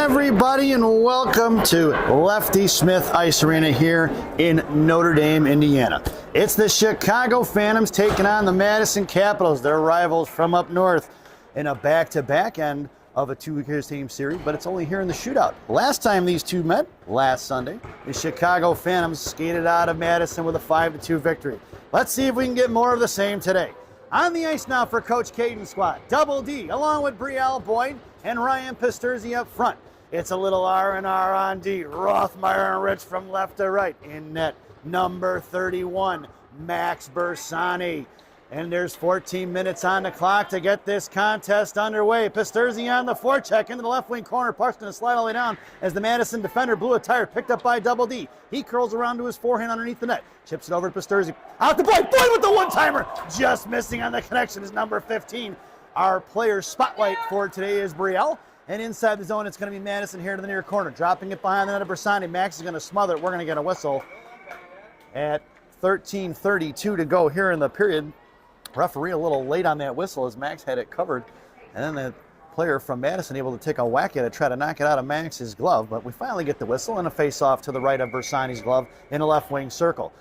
everybody, and welcome to Lefty Smith Ice Arena here in Notre Dame, Indiana. It's the Chicago Phantoms taking on the Madison Capitals, their rivals from up north, in a back-to-back end of a two-team series, but it's only here in the shootout. Last time these two met, last Sunday, the Chicago Phantoms skated out of Madison with a 5-2 victory. Let's see if we can get more of the same today. On the ice now for Coach Caden's squad, Double D, along with Brielle Boyd and Ryan Pisturzi up front. It's a little R&R on D. Rothmeyer and Rich from left to right. In net, number 31, Max Bersani. And there's 14 minutes on the clock to get this contest underway. Pisturzi on the forecheck into the left wing corner, push to slide all the way down as the Madison defender blew a tire, picked up by Double D. He curls around to his forehand underneath the net, chips it over to Pisturzi. Out to Boyd, Boyd with the one-timer, just missing on the connection is number 15. Our player spotlight for today is Brielle. And inside the zone, it's going to be Madison here to the near corner. Dropping it behind the net of Bersani. Max is going to smother it. We're going to get a whistle at 13:32 to go here in the period. Referee a little late on that whistle as Max had it covered. And then the player from Madison able to take a whack at it, try to knock it out of Max's glove. But we finally get the whistle and a face-off to the right of Bersani's glove in a left wing circle.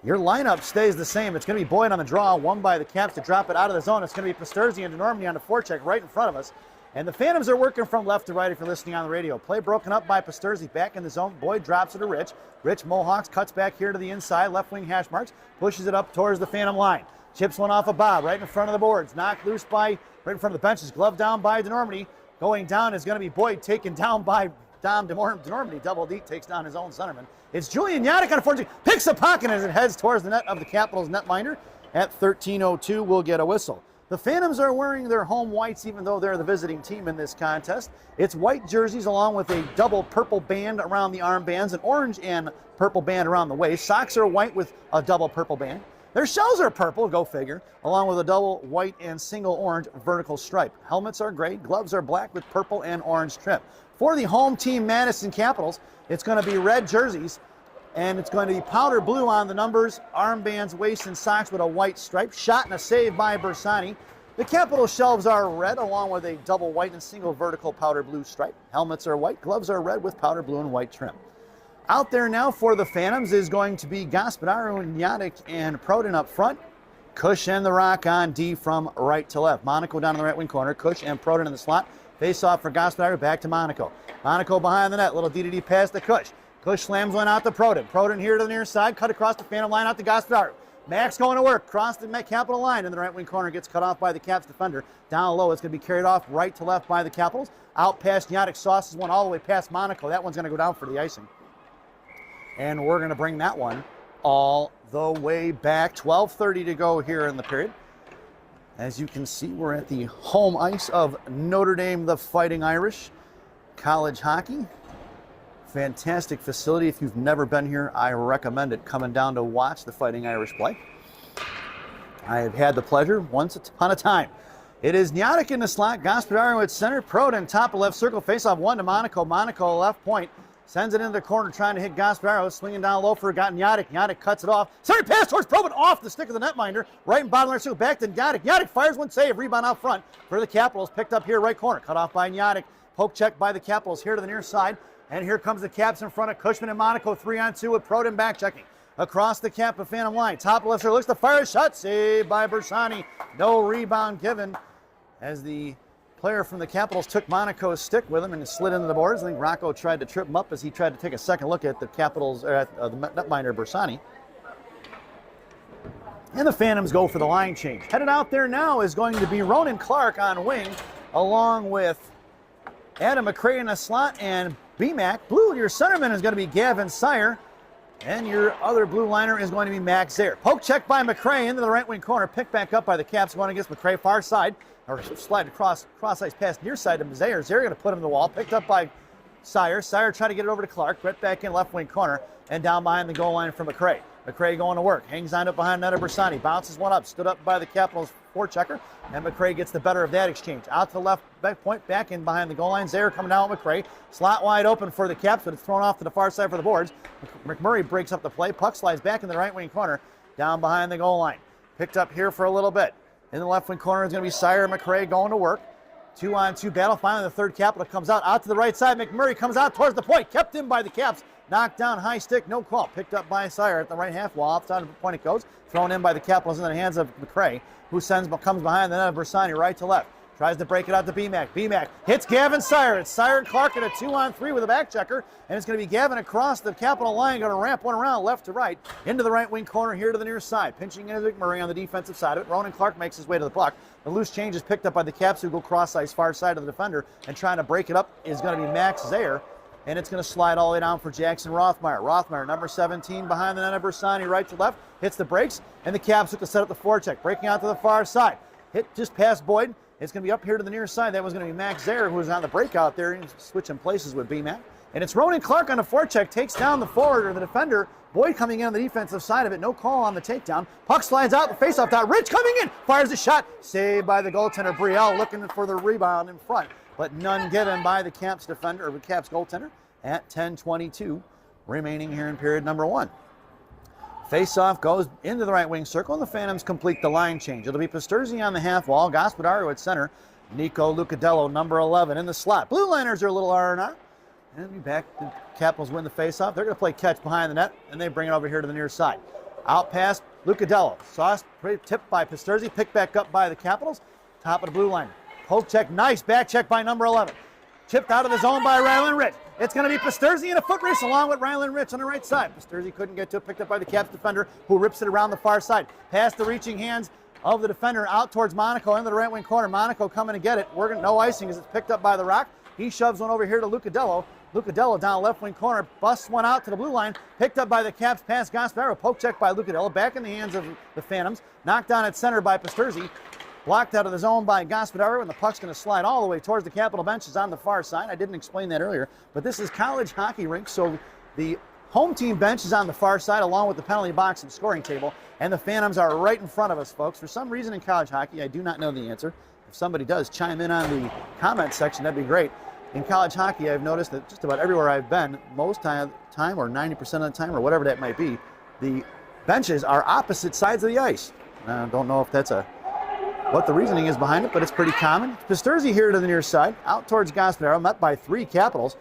Your lineup stays the same. It's going to be Boyd on the draw, one by the Caps to drop it out of the zone. It's going to be Pisturzi and DeNormandie on the forecheck right in front of us. And the Phantoms are working from left to right if you're listening on the radio. Play broken up by Pisturzi, back in the zone. Boyd drops it to Rich. Rich Mohawks cuts back here to the inside, left wing hash marks, pushes it up towards the Phantom line. Chips one off of Bob, right in front of the boards. Knocked loose by, right in front of the benches. Glove down by DeNormandie. Going down is going to be Boyd, taken down by DeNormandie. Double D takes down his own centerman. It's Julian Yadek on a forecheck, picks a pocket as it heads towards the net of the Capitals netminder. At 13:02, we'll get a whistle. The Phantoms are wearing their home whites even though they're the visiting team in this contest. It's white jerseys along with a double purple band around the armbands, an orange and purple band around the waist. Socks are white with a double purple band. Their shells are purple, go figure, along with a double white and single orange vertical stripe. Helmets are gray, gloves are black with purple and orange trim. For the home team Madison Capitals, it's going to be red jerseys, and it's going to be powder blue on the numbers, armbands, waist, and socks with a white stripe. Shot and a save by Bersani. The Capital shelves are red, along with a double white and single vertical powder blue stripe. Helmets are white, gloves are red with powder blue and white trim. Out there now for the Phantoms is going to be Gospodaru, Yadek, and Proden up front. Cush and the Rock on D from right to left. Monaco down in the right wing corner. Cush and Proden in the slot. Face off for Gospodaru, back to Monaco. Monaco behind the net. Little D pass to Cush. Cush slams one out to Proden. Proden here to the near side. Cut across the Phantom line out to Gospodaru. Max going to work. Cross the Capital line in the right wing corner. Gets cut off by the Caps defender. Down low. It's going to be carried off right to left by the Capitals. Out past Yadek. Sauces one all the way past Monaco. That one's going to go down for the icing. And we're going to bring that one all the way back. 12:30 to go here in the period. As you can see, we're at the home ice of Notre Dame, the Fighting Irish. College hockey. Fantastic facility. If you've never been here, I recommend it, coming down to watch the Fighting Irish play. I have had the pleasure once upon a time. It is Yadek in the slot. Gospodaru at center. Proden top of left circle. Face off one to Monaco. Monaco left point. Sends it into the corner, trying to hit Gospodaru, swinging down low for Yadek. Yadek cuts it off. Center pass towards Proden, off the stick of the netminder. Right in bottom left circle, back to Yadek. Yadek fires one save, rebound out front for the Capitals. Picked up here, right corner. Cut off by Yadek. Poke check by the Capitals here to the near side. And here comes the Caps in front of Cushman and Monaco, 3-on-2 with Proden back checking. Across the Cap of Phantom line. Top left circle, looks to fire a shot. Saved by Bersani. No rebound given as the player from the Capitals took Monaco's stick with him and slid into the boards. I think Rocco tried to trip him up as he tried to take a second look at the Capitals, the netminder Bersani. And the Phantoms go for the line change. Headed out there now is going to be Ronan Clark on wing, along with Adam McCray in the slot and BMAC. Blue, your centerman is going to be Gavin Sire. And your other blue liner is going to be Max Zaire. Poke check by McCray into the right wing corner. Picked back up by the Caps going against McCray far side. Or slide across ice pass near side to Zaire. Zaire going to put him in the wall. Picked up by Sire. Sire trying to get it over to Clark. Right back in left wing corner. And down behind the goal line for McCray. McCray going to work. Hangs on up behind net of Bersani. Bounces one up. Stood up by the Capitals forechecker. And McCray gets the better of that exchange. Out to the left back point. Back in behind the goal line. Zaire coming down with McCray. Slot wide open for the Caps, but it's thrown off to the far side for the boards. McMurray breaks up the play. Puck slides back in the right wing corner. Down behind the goal line. Picked up here for a little bit. In the left wing corner is going to be Sire and McCray going to work. 2-on-2 battle. Finally, the third Capital comes out to the right side. McMurray comes out towards the point, kept in by the Caps. Knocked down, high stick, no call. Picked up by Sire at the right half wall. Outside of the point it goes. Thrown in by the Capitals into the hands of McRae, who comes behind the net of Bersani, right to left. Tries to break it out to BMAC. BMAC hits Gavin Sire. It's Sire and Clark at a 2-on-3 with a back checker. And it's going to be Gavin across the Capital line. Going to ramp one around left to right. Into the right wing corner here to the near side. Pinching into McMurray on the defensive side of it. Ronan Clark makes his way to the puck. The loose change is picked up by the Caps, who go cross ice far side of the defender. And trying to break it up is going to be Max Zayer. And it's going to slide all the way down for Jackson Rothmeyer. Rothmeyer, number 17, behind the net of Bersani, right to left. Hits the brakes. And the Caps look to set up the forecheck. Breaking out to the far side. Hit just past Boyd. It's going to be up here to the near side. That was going to be Max Zayer, who was on the breakout there. He's switching places with BMAC. And it's Ronan Clark on the forecheck. Takes down the forward or the defender. Boyd coming in on the defensive side of it. No call on the takedown. Puck slides out. The faceoff dot. Rich coming in. Fires a shot. Saved by the goaltender, Brielle, looking for the rebound in front. But none given by the Caps defender, or the Caps goaltender, at 10:22 remaining here in period number 1. Face-off goes into the right wing circle, and the Phantoms complete the line change. It'll be Pasturzi on the half wall, Gospodario at center, Nico Lucadello, number 11, in the slot. Blue Liners are a little R&R. And back, the Capitals win the face-off. They're going to play catch behind the net, and they bring it over here to the near side. Out past Lucadello. Sauce tipped by Pasturzi, picked back up by the Capitals. Top of the blue line. Poke check, nice back check by number 11. Chipped out of the zone by Rylan Rich. It's going to be Pasturzi in a foot race along with Rylan Rich on the right side. Pasturzi couldn't get to it, picked up by the Caps defender, who rips it around the far side. Past the reaching hands of the defender out towards Monaco into the right wing corner. Monaco coming to get it. No icing as it's picked up by the Rock. He shoves one over here to Lucadello. Lucadello down left wing corner, busts one out to the blue line, picked up by the Caps, past Gasparro, poke check by Lucadello, back in the hands of the Phantoms, knocked down at center by Pasturzi, blocked out of the zone by Gasparro, and the puck's going to slide all the way towards the Capital benches on the far side. I didn't explain that earlier, but this is college hockey rink, so the home team bench is on the far side along with the penalty box and scoring table, and the Phantoms are right in front of us, folks. For some reason in college hockey, I do not know the answer. If somebody does, chime in on the comment section, that'd be great. In college hockey, I've noticed that just about everywhere I've been, most time or 90% of the time or whatever that might be, the benches are opposite sides of the ice. I don't know if that's what the reasoning is behind it, but it's pretty common. Pasturzi here to the near side, out towards Gasparro, met by 3 Capitals.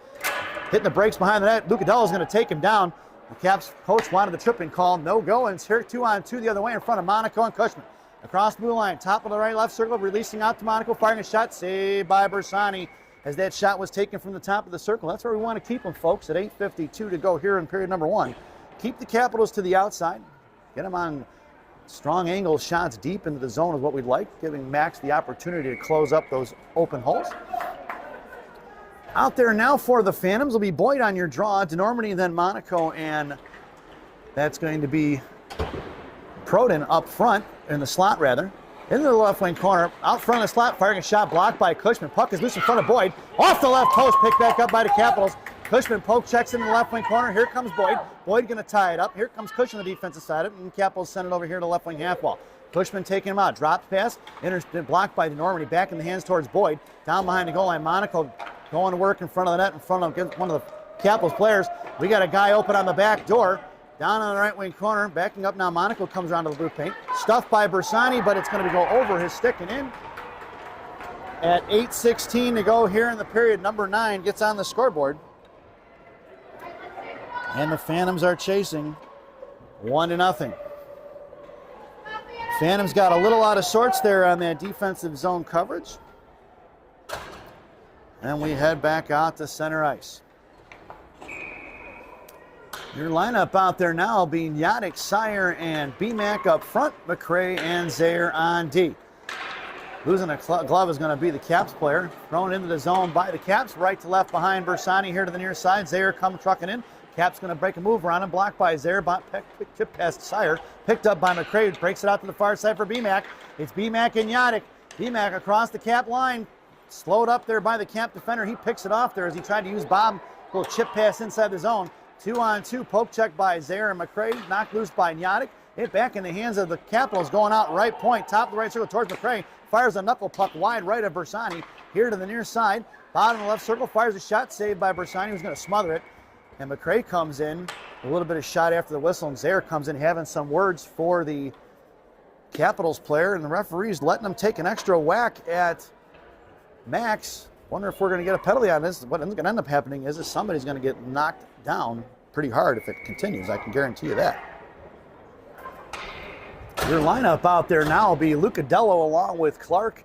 Hitting the brakes behind the net. Lucadello's going to take him down. The Caps coach wanted the tripping call. No go, and it's here 2-on-2 the other way in front of Monaco and Cushman. Across blue line, top of the right left circle, releasing out to Monaco, firing a shot, saved by Bersani. As that shot was taken from the top of the circle. That's where we want to keep them, folks, at 8:52 to go here in period number 1. Keep the Capitals to the outside. Get them on strong angle shots deep into the zone is what we'd like, giving Max the opportunity to close up those open holes. Out there now for the Phantoms will be Boyd on your draw, DeNormandie, then Monaco, and that's going to be Proden up front, in the slot rather. Into the left wing corner, out front of the slot, firing a shot blocked by Cushman. Puck is loose in front of Boyd. Off the left post, picked back up by the Capitals. Cushman poke checks into the left wing corner. Here comes Boyd. Boyd going to tie it up. Here comes Cushman on the defensive side of it, and Capitals send it over here to the left wing half wall. Cushman taking him out. Drops pass, blocked by DeNormandie. Back in the hands towards Boyd. Down behind the goal line, Monaco going to work in front of the net, in front of one of the Capitals players. We got a guy open on the back door. Down on the right wing corner, backing up now. Monaco comes around to the blue paint. Stuffed by Bersani, but it's going to go over his stick and in. At 8:16 to go here in the period, number 9 gets on the scoreboard. And the Phantoms are chasing 1-0. Phantoms got a little out of sorts there on that defensive zone coverage. And we head back out to center ice. Your lineup out there now being Yadick, Sire, and BMAC up front, McRae and Zayer on D. Losing a glove is going to be the Caps player. Thrown into the zone by the Caps, right to left behind Bersani here to the near side. Zayer comes trucking in. Caps going to break a move around him, blocked by Zayer, tip past Sire, picked up by McRae, breaks it out to the far side for BMAC. It's BMAC and Yadick. BMAC across the Cap line, slowed up there by the Cap defender. He picks it off there as he tried to use Bob. Little chip pass inside the zone. 2-on-2, poke check by Zayer and McRae, knocked loose by Yadick. Hit back in the hands of the Capitals, going out right point, top of the right circle towards McRae. Fires a knuckle puck wide right of Bersani. Here to the near side, bottom of the left circle, fires a shot, saved by Bersani, who's going to smother it. And McRae comes in, a little bit of shot after the whistle, and Zayer comes in having some words for the Capitals player, and the referee's letting him take an extra whack at Max, wonder if we're going to get a penalty on this. What ends going to end up happening is somebody's going to get knocked down pretty hard if it continues. I can guarantee you that. Your lineup out there now will be Lucadello along with Clark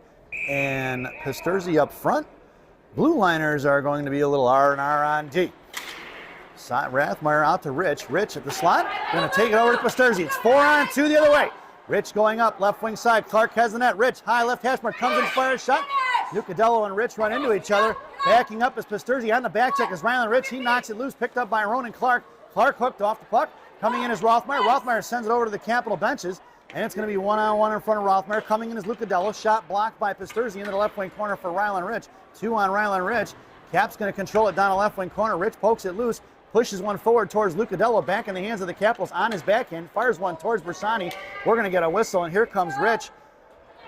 and Pisturzi up front. Blue liners are going to be a little R&R on D. Rathmeyer out to Rich. Rich at the slot. Going to take it over to Pisturzi. It's 4-on-2 the other way. Rich going up, left wing side. Clark has the net. Rich, high left hash mark, comes in, fires shot. Lucadello and Rich run into each other. Backing up is Pisturzi on the back check is Ryland Rich. He knocks it loose, picked up by Ronan Clark. Clark hooked off the puck. Coming in is Rothmeyer. Rothmeyer sends it over to the Capital benches. And it's going to be 1-on-1 in front of Rothmeyer. Coming in is Lucadello. Shot blocked by Pisturzi into the left wing corner for Ryland Rich. 2 on Ryland Rich. Cap's going to control it down the left wing corner. Rich pokes it loose. Pushes one forward towards Lucadello, back in the hands of the Capitals on his backhand, fires one towards Bersani. We're going to get a whistle, and here comes Rich.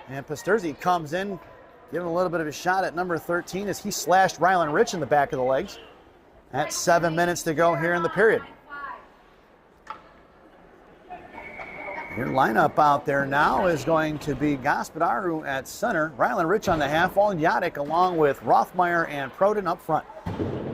And Pisturzi comes in, giving a little bit of a shot at number 13 as he slashed Ryland Rich in the back of the legs. At 7 minutes to go here in the period. Your lineup out there now is going to be Gospodaru at center, Ryland Rich on the half wall, Yadic along with Rothmeyer and Proden up front.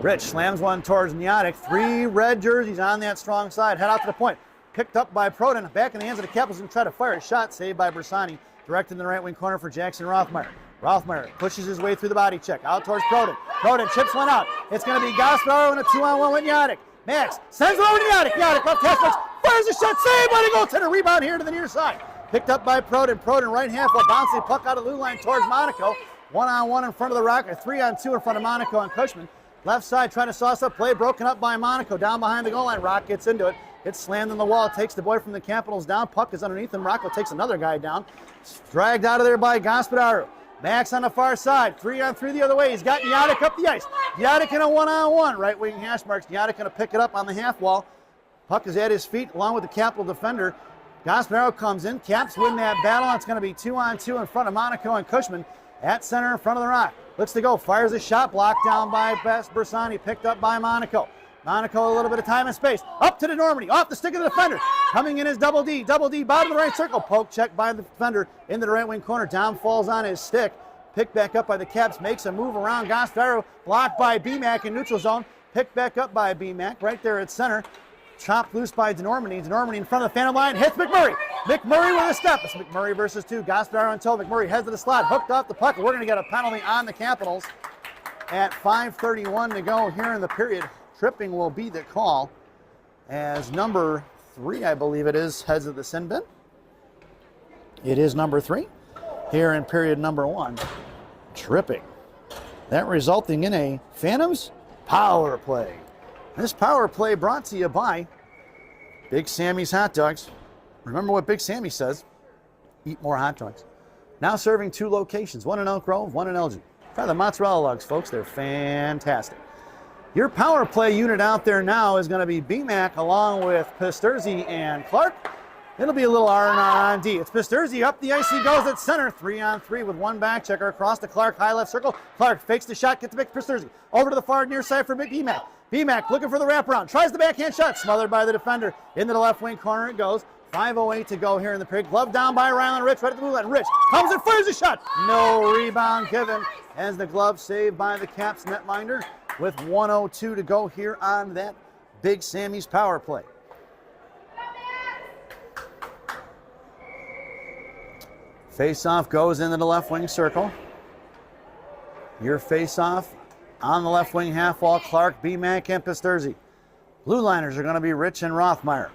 Rich slams one towards Nyadik. 3 red jerseys on that strong side. Head out to the point. Picked up by Proden. Back in the hands of the Capitals and try to fire a shot. Saved by Bersani. Directed in the right wing corner for Jackson Rothmeyer. Rothmeyer pushes his way through the body check. Out towards Proden. Proden chips one out. It's going to be Gospodaru and a 2-on-1 with Nyadik. Max sends it over to Nyadik. Nyadik left half marks. Fires a shot. Saved by the goaltender. Rebound here to the near side. Picked up by Proden. Proden right half wall. Bouncing puck out of the blue line towards Monaco. 1-on-1 in front of the Rocket. 3-on-2 in front of Monaco and Cushman. Left side trying to sauce up play, broken up by Monaco, down behind the goal line. Rock gets into it. It's slammed in the wall, takes the boy from the Capitals down. Puck is underneath him. Rocco takes another guy down. Dragged out of there by Gospodaru. Max on the far side, 3-on-3 the other way. He's got Yadic up the ice. Yadic in a 1-on-1. Right wing hash marks. Yadic going to pick it up on the half wall. Puck is at his feet along with the Capital defender. Gospodaru comes in. Caps win that battle. It's going to be 2-on-2 in front of Monaco and Cushman. At center in front of the Rock. Looks to go, fires a shot, blocked down by Bersani, picked up by Monaco. Monaco a little bit of time and space. Up to the Normandy, off the stick of the defender. Coming in is Double D, bottom of the right circle. Poke check by the defender into the right wing corner. Down falls on his stick. Picked back up by the Caps, makes a move around Gospodaru. Blocked by BMAC in neutral zone. Picked back up by BMAC right there at center. Chopped loose by DeNormany. DeNormany in front of the Phantom line, hits McMurray. McMurray with a step. It's McMurray versus 2. Gospodaru until McMurray heads to the slot, hooked off the puck. We're going to get a penalty on the Capitals at 5:31 to go here in the period. Tripping will be the call as number 3, I believe it is, heads of the sin bin. It is number 3 here in period number 1. Tripping. That resulting in a Phantoms power play. This power play brought to you by Big Sammy's Hot Dogs. Remember what Big Sammy says, eat more hot dogs. Now serving 2 locations, one in Elk Grove, one in Elgin. Try the mozzarella lugs, folks. They're fantastic. Your power play unit out there now is going to be BMAC along with Pisturzi and Clark. It'll be a little R&R on D. It's Pisturzi up the ice. He goes at center. 3-on-3 with 1 back checker across the Clark high left circle. Clark fakes the shot, gets to Pisturzi. Over to the far near side for BMAC. BMAC looking for the wraparound. Tries the backhand shot. Smothered by the defender. Into the left wing corner it goes. 5:08 to go here in the period. Glove down by Ryland Rich right at the blue line. Rich comes and fires a shot. No rebound given as the glove saved by the Caps netminder with 1:02 to go here on that Big Sammy's power play. Face-off goes into the left wing circle. Your face-off on the left wing half wall, Clark, BMAC, and Pisturzi. Blue liners are going to be Rich and Rothmeyer.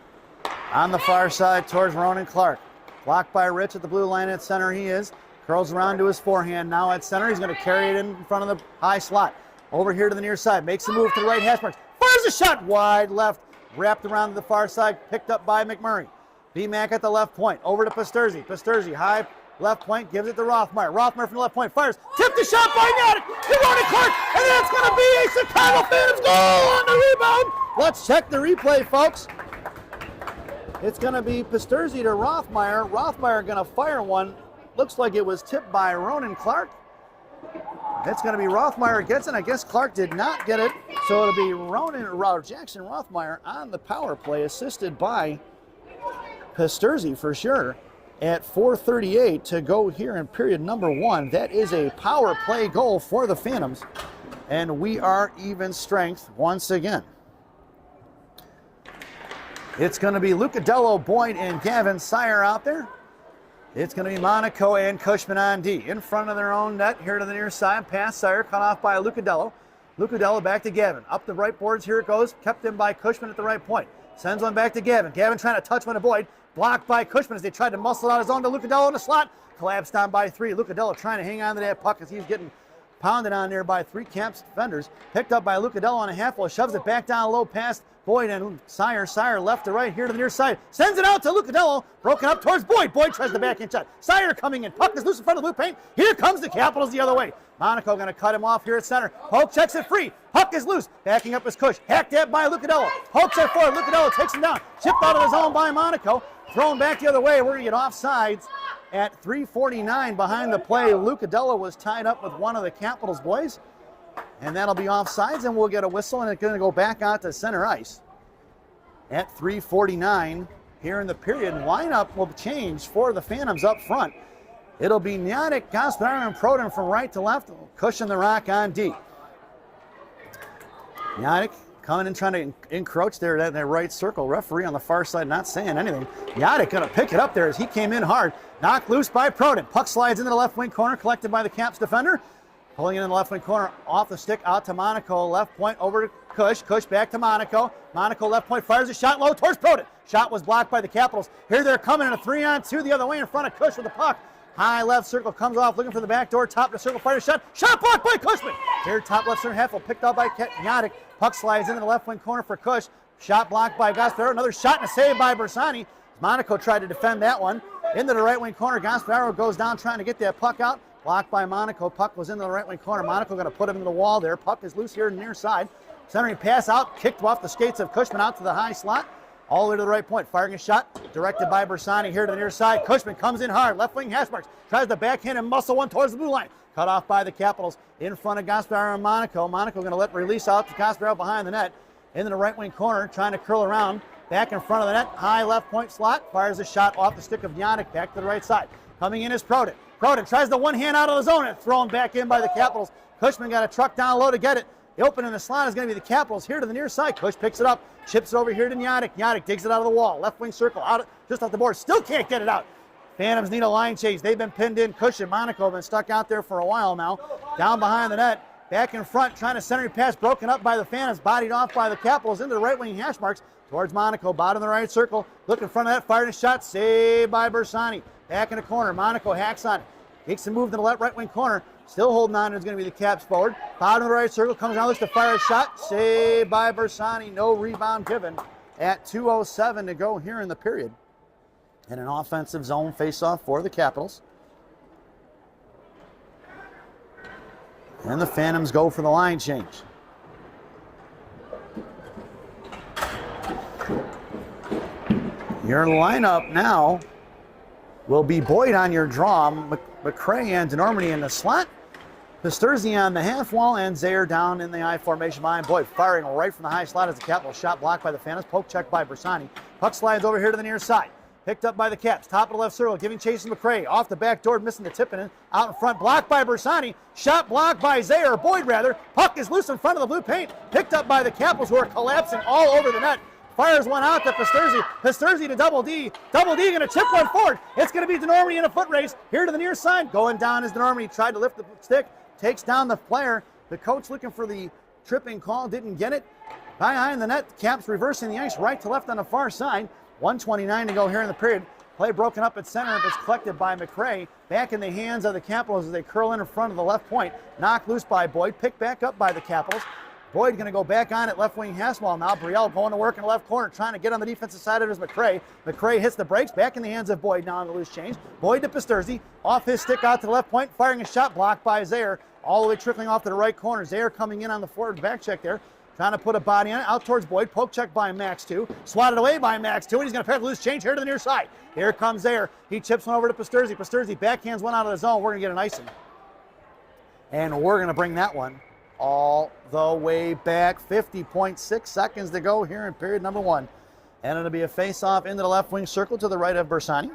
On the far side towards Ronan Clark. Blocked by Rich at the blue line at center he is. Curls around to his forehand now at center. He's going to carry it in front of the high slot. Over here to the near side. Makes a move to the right hash marks. Fires a shot wide left. Wrapped around to the far side. Picked up by McMurray. BMAC at the left point. Over to Pisturzi. Pisturzi high left point. Gives it to Rothmeyer. Rothmeyer from the left point. Fires. Tipped the shot by Nyadik. To Ronan Clark. And that's going to be a Chicago Phantoms goal on the rebound. Let's check the replay, folks. It's going to be Pisturzi to Rothmeyer. Rothmeyer going to fire one. Looks like it was tipped by Ronan Clark. That's going to be Rothmeyer gets it. I guess Clark did not get it. So it'll be Jackson Rothmeyer on the power play, assisted by Pisturzi for sure. at 4:38 to go here in period number 1. That is a power play goal for the Phantoms, and we are even strength once again. It's going to be Lucadello, Boyd, and Gavin Sire out there. It's going to be Monaco and Cushman on D. In front of their own net, here to the near side. Pass Sire, cut off by Lucadello. Lucadello back to Gavin. Up the right boards, here it goes. Kept in by Cushman at the right point. Sends one back to Gavin. Gavin trying to touch one to Boyd. Blocked by Cushman as they tried to muscle out his own to Lucadello in the slot. Collapsed down by 3. Lucadello trying to hang on to that puck as he's getting pounded on there by 3 Caps defenders. Picked up by Lucadello on a half wall. Shoves it back down low past Boyd and Sire. Sire left to right here to the near side. Sends it out to Lucadello. Broken up towards Boyd. Boyd tries the backhand shot. Sire coming in. Puck is loose in front of the blue paint. Here comes the Capitals the other way. Monaco going to cut him off here at center. Poke checks it free. Puck is loose. Backing up his Cush. Hacked at by Lucadello. Pokes it forward. Lucadello takes him down. Chipped out of the zone by Monaco. Thrown back the other way. We're going to get offsides at 3:49 behind the play. Lucadello was tied up with one of the Capitals boys. And that'll be offsides, and we'll get a whistle, and it's going to go back out to center ice. At 3:49 here in the period, lineup will change for the Phantoms up front. It'll be Nyadik, Gasparin, and Prodan from right to left. Cushion the rock on D. Nyadik coming in trying to encroach there in that right circle. Referee on the far side not saying anything. Nyadik going to pick it up there as he came in hard. Knocked loose by Prodan. Puck slides into the left wing corner, collected by the Caps defender. Pulling it in the left wing corner, off the stick, out to Monaco. Left point over to Cush. Cush back to Monaco. Monaco left point fires a shot low towards Prodan. Shot was blocked by the Capitals. Here they're coming in a 3-on-2 the other way in front of Cush with the puck. High left circle comes off, looking for the back door. Top of the circle, fire shot. Shot blocked by Cushman. Here, top left center half, picked up by Nyadik. Puck slides into the left wing corner for Cush. Shot blocked by Gasparro. Another shot and a save by Bersani. Monaco tried to defend that one. Into the right wing corner. Gasparro goes down trying to get that puck out. Blocked by Monaco. Puck was into the right wing corner. Monaco going to put him into the wall there. Puck is loose here near side. Centering pass out. Kicked off the skates of Cushman out to the high slot. All the way to the right point. Firing a shot. Directed by Bersani here to the near side. Cushman comes in hard. Left wing hash marks. Tries to backhand and muscle one towards the blue line. Cut off by the Capitals in front of Gasparro and Monaco. Monaco going to let release out to Gasparro behind the net. Into the right wing corner. Trying to curl around. Back in front of the net. High left point slot. Fires a shot off the stick of Nyadik. Back to the right side. Coming in is Prodan. Prodan tries the one hand out of the zone and thrown back in by the Capitals. Cushman got a truck down low to get it. The open in the slot is going to be the Capitals here to the near side. Cush picks it up, chips it over here to Nyadik. Nyadik digs it out of the wall. Left wing circle, just off the board. Still can't get it out. Phantoms need a line change. They've been pinned in. Cush and Monaco have been stuck out there for a while now. Down behind the net, back in front, trying to center pass, broken up by the Phantoms, bodied off by the Capitals into the right wing hash marks towards Monaco. Bottom of the right circle, look in front of that, fired a shot, saved by Bersani. Back in the corner, Monaco hacks on it. Takes a move to the left right wing corner. Still holding on, it's going to be the Caps forward. Bottom of the right circle, comes down, looks to fire a shot. Saved by Bersani, no rebound given. At 2:07 to go here in the period. And an offensive zone face-off for the Capitals. And the Phantoms go for the line change. Your lineup now will be Boyd on your draw, McCray and Denormany in the slot, Pasterzi on the half wall, and Zaire down in the I formation behind Boyd. Firing right from the high slot as the Capital shot blocked by the Phantoms. Poke check by Bersani. Puck slides over here to the near side. Picked up by the Caps. Top of the left circle, giving chase to McCray. Off the back door, missing the tip in. Out in front, blocked by Bersani. Shot blocked by Zaire, or Boyd rather. Puck is loose in front of the blue paint. Picked up by the Capitals, who are collapsing all over the net. Fires one out to Pasterzi. Pasterzi to Double D. Double D going to chip one forward. It's going to be Denormany in a foot race. Here to the near side. Going down is Denormany. Tried to lift the stick. Takes down the player. The coach looking for the tripping call. Didn't get it. Behind the net. Caps reversing the ice right to left on the far side. 1:29 to go here in the period. Play broken up at center. It's collected by McCray. Back in the hands of the Capitals as they curl in front of the left point. Knocked loose by Boyd. Picked back up by the Capitals. Boyd going to go back on at left wing Haswell now. Brielle going to work in the left corner, trying to get on the defensive side of it is McCray. McCray hits the brakes, back in the hands of Boyd now on the loose change. Boyd to Pasterzi, off his stick out to the left point, firing a shot blocked by Zaire, all the way trickling off to the right corner. Zaire coming in on the forward back check there, trying to put a body on it, out towards Boyd. Poke check by Max 2, swatted away by Max 2, and he's going to pair the loose change here to the near side. Here comes Zaire. He chips one over to Pasterzi. Pasterzi backhands one out of the zone. We're going to get an icing. And we're going to bring that one all the way back. 50.6 seconds to go here in period number 1. And it'll be a face-off into the left wing circle to the right of Bersani.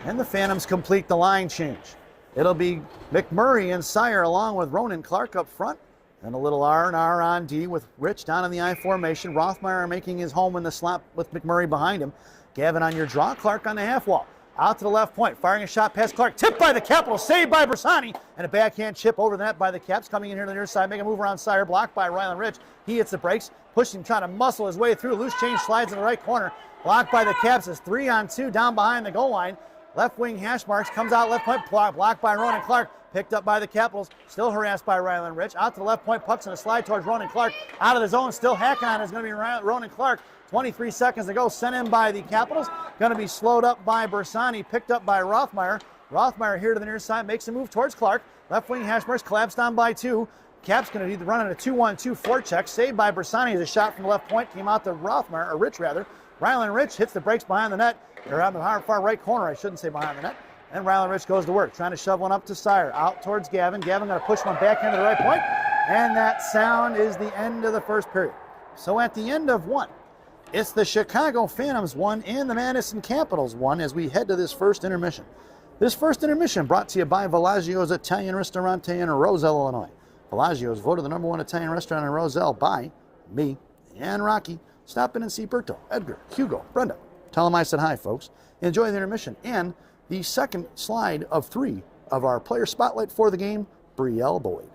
And the Phantoms complete the line change. It'll be McMurray and Sire along with Ronan Clark up front. And a little R&R on D with Rich down in the I formation. Rothmeyer making his home in the slot with McMurray behind him. Gavin on your draw. Clark on the half wall. Out to the left point. Firing a shot past Clark. Tipped by the Capitals. Saved by Bersani. And a backhand chip over the net by the Caps. Coming in here to the near side. Making a move around Sire. Blocked by Ryland Rich. He hits the brakes. Pushing him. Trying to muscle his way through. Loose change slides in the right corner. Blocked by the Caps. It's 3-on-2 down behind the goal line. Left wing hash marks, comes out left point, blocked by Ronan Clark, picked up by the Capitals, still harassed by Ryland Rich. Out to the left point, pucks in a slide towards Ronan Clark. Out of the zone, still hacking on it is going to be Ronan Clark. 23 seconds to go, sent in by the Capitals. Going to be slowed up by Bersani, picked up by Rothmeyer. Rothmeyer here to the near side, makes a move towards Clark. Left wing hash marks, collapsed down by 2. Cap's going to need to run on a 2-1-2 forecheck. Saved by Bersani as a shot from the left point, came out to Rothmeyer, or Rich rather. Ryland Rich hits the brakes behind the net. They're on the far right corner, I shouldn't say behind the net. And Ryland Rich goes to work, trying to shove one up to Sire. Out towards Gavin. Gavin going to push one back into the right point. And that sound is the end of the first period. So at the end of 1, it's the Chicago Phantoms 1 and the Madison Capitals 1 as we head to this first intermission. This first intermission brought to you by Villaggio's Italian Ristorante in Roselle, Illinois. Villaggio's voted the #1 Italian restaurant in Roselle by me and Rocky. Stop in and see Berto, Edgar, Hugo, Brenda. Tell them I said hi, folks. Enjoy the intermission and the second slide of 3 of our player spotlight for the game, Brielle Boyd.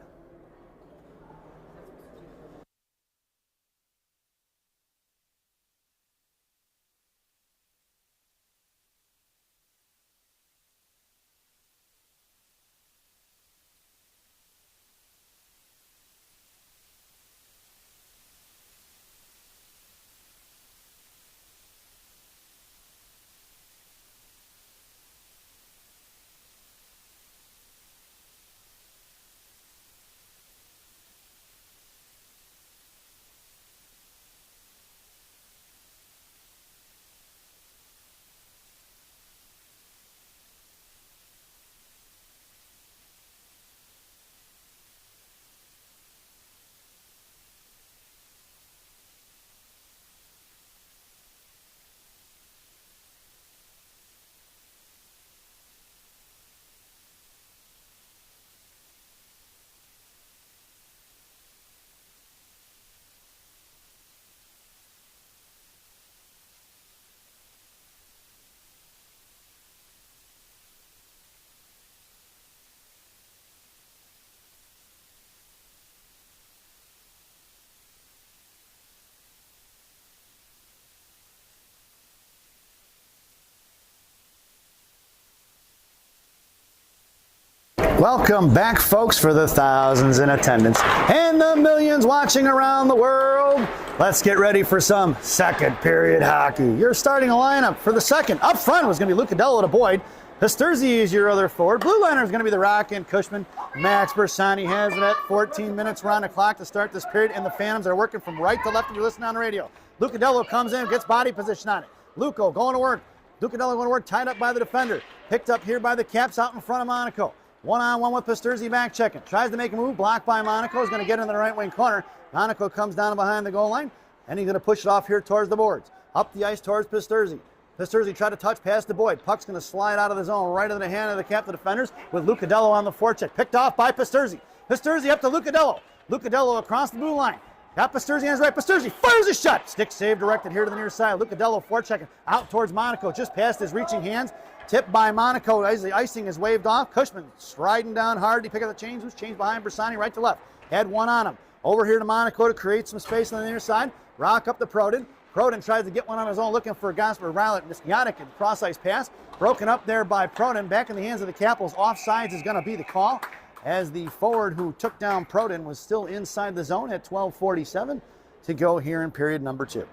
Welcome back, folks, for the thousands in attendance and the millions watching around the world. Let's get ready for some second period hockey. Your starting lineup for the second. Up front was going to be Lucadello to Boyd. Pisturzi is your other forward. Blue liner is going to be the Rock and Cushman. Max Bersani has it at 14 minutes. We're on the clock to start this period, and the Phantoms are working from right to left if you're listening on the radio. Lucadello comes in, gets body position on it. Luco going to work. Lucadello going to work, tied up by the defender. Picked up here by the Caps out in front of Monaco. One-on-one with Pisturzi back checking. Tries to make a move, blocked by Monaco. Is going to get in the right wing corner. Monaco comes down behind the goal line, and he's going to push it off here towards the boards. Up the ice towards Pisturzi. Pisturzi tried to touch past the Boyd. Puck's going to slide out of the zone right into the hand of the captain defenders with Lucadello on the forecheck. Picked off by Pisturzi. Pisturzi up to Lucadello. Lucadello across the blue line. Got Pisturzi on his right. Pisturzi fires a shot. Stick save directed here to the near side. Lucadello forechecking out towards Monaco, just past his reaching hands. Tipped by Monaco as the icing is waved off. Cushman striding down hard. He pick up the chains. Who's changed behind Bersani right to left. Had one on him. Over here to Monaco to create some space on the near side. Rock up to Proden. Proden tries to get one on his own, looking for Gasper Rowlett. Miskyanek and cross-ice pass. Broken up there by Proden. Back in the hands of the Capitals. Offsides is going to be the call, as the forward who took down Proden was still inside the zone at 12:47 to go here in period number 2.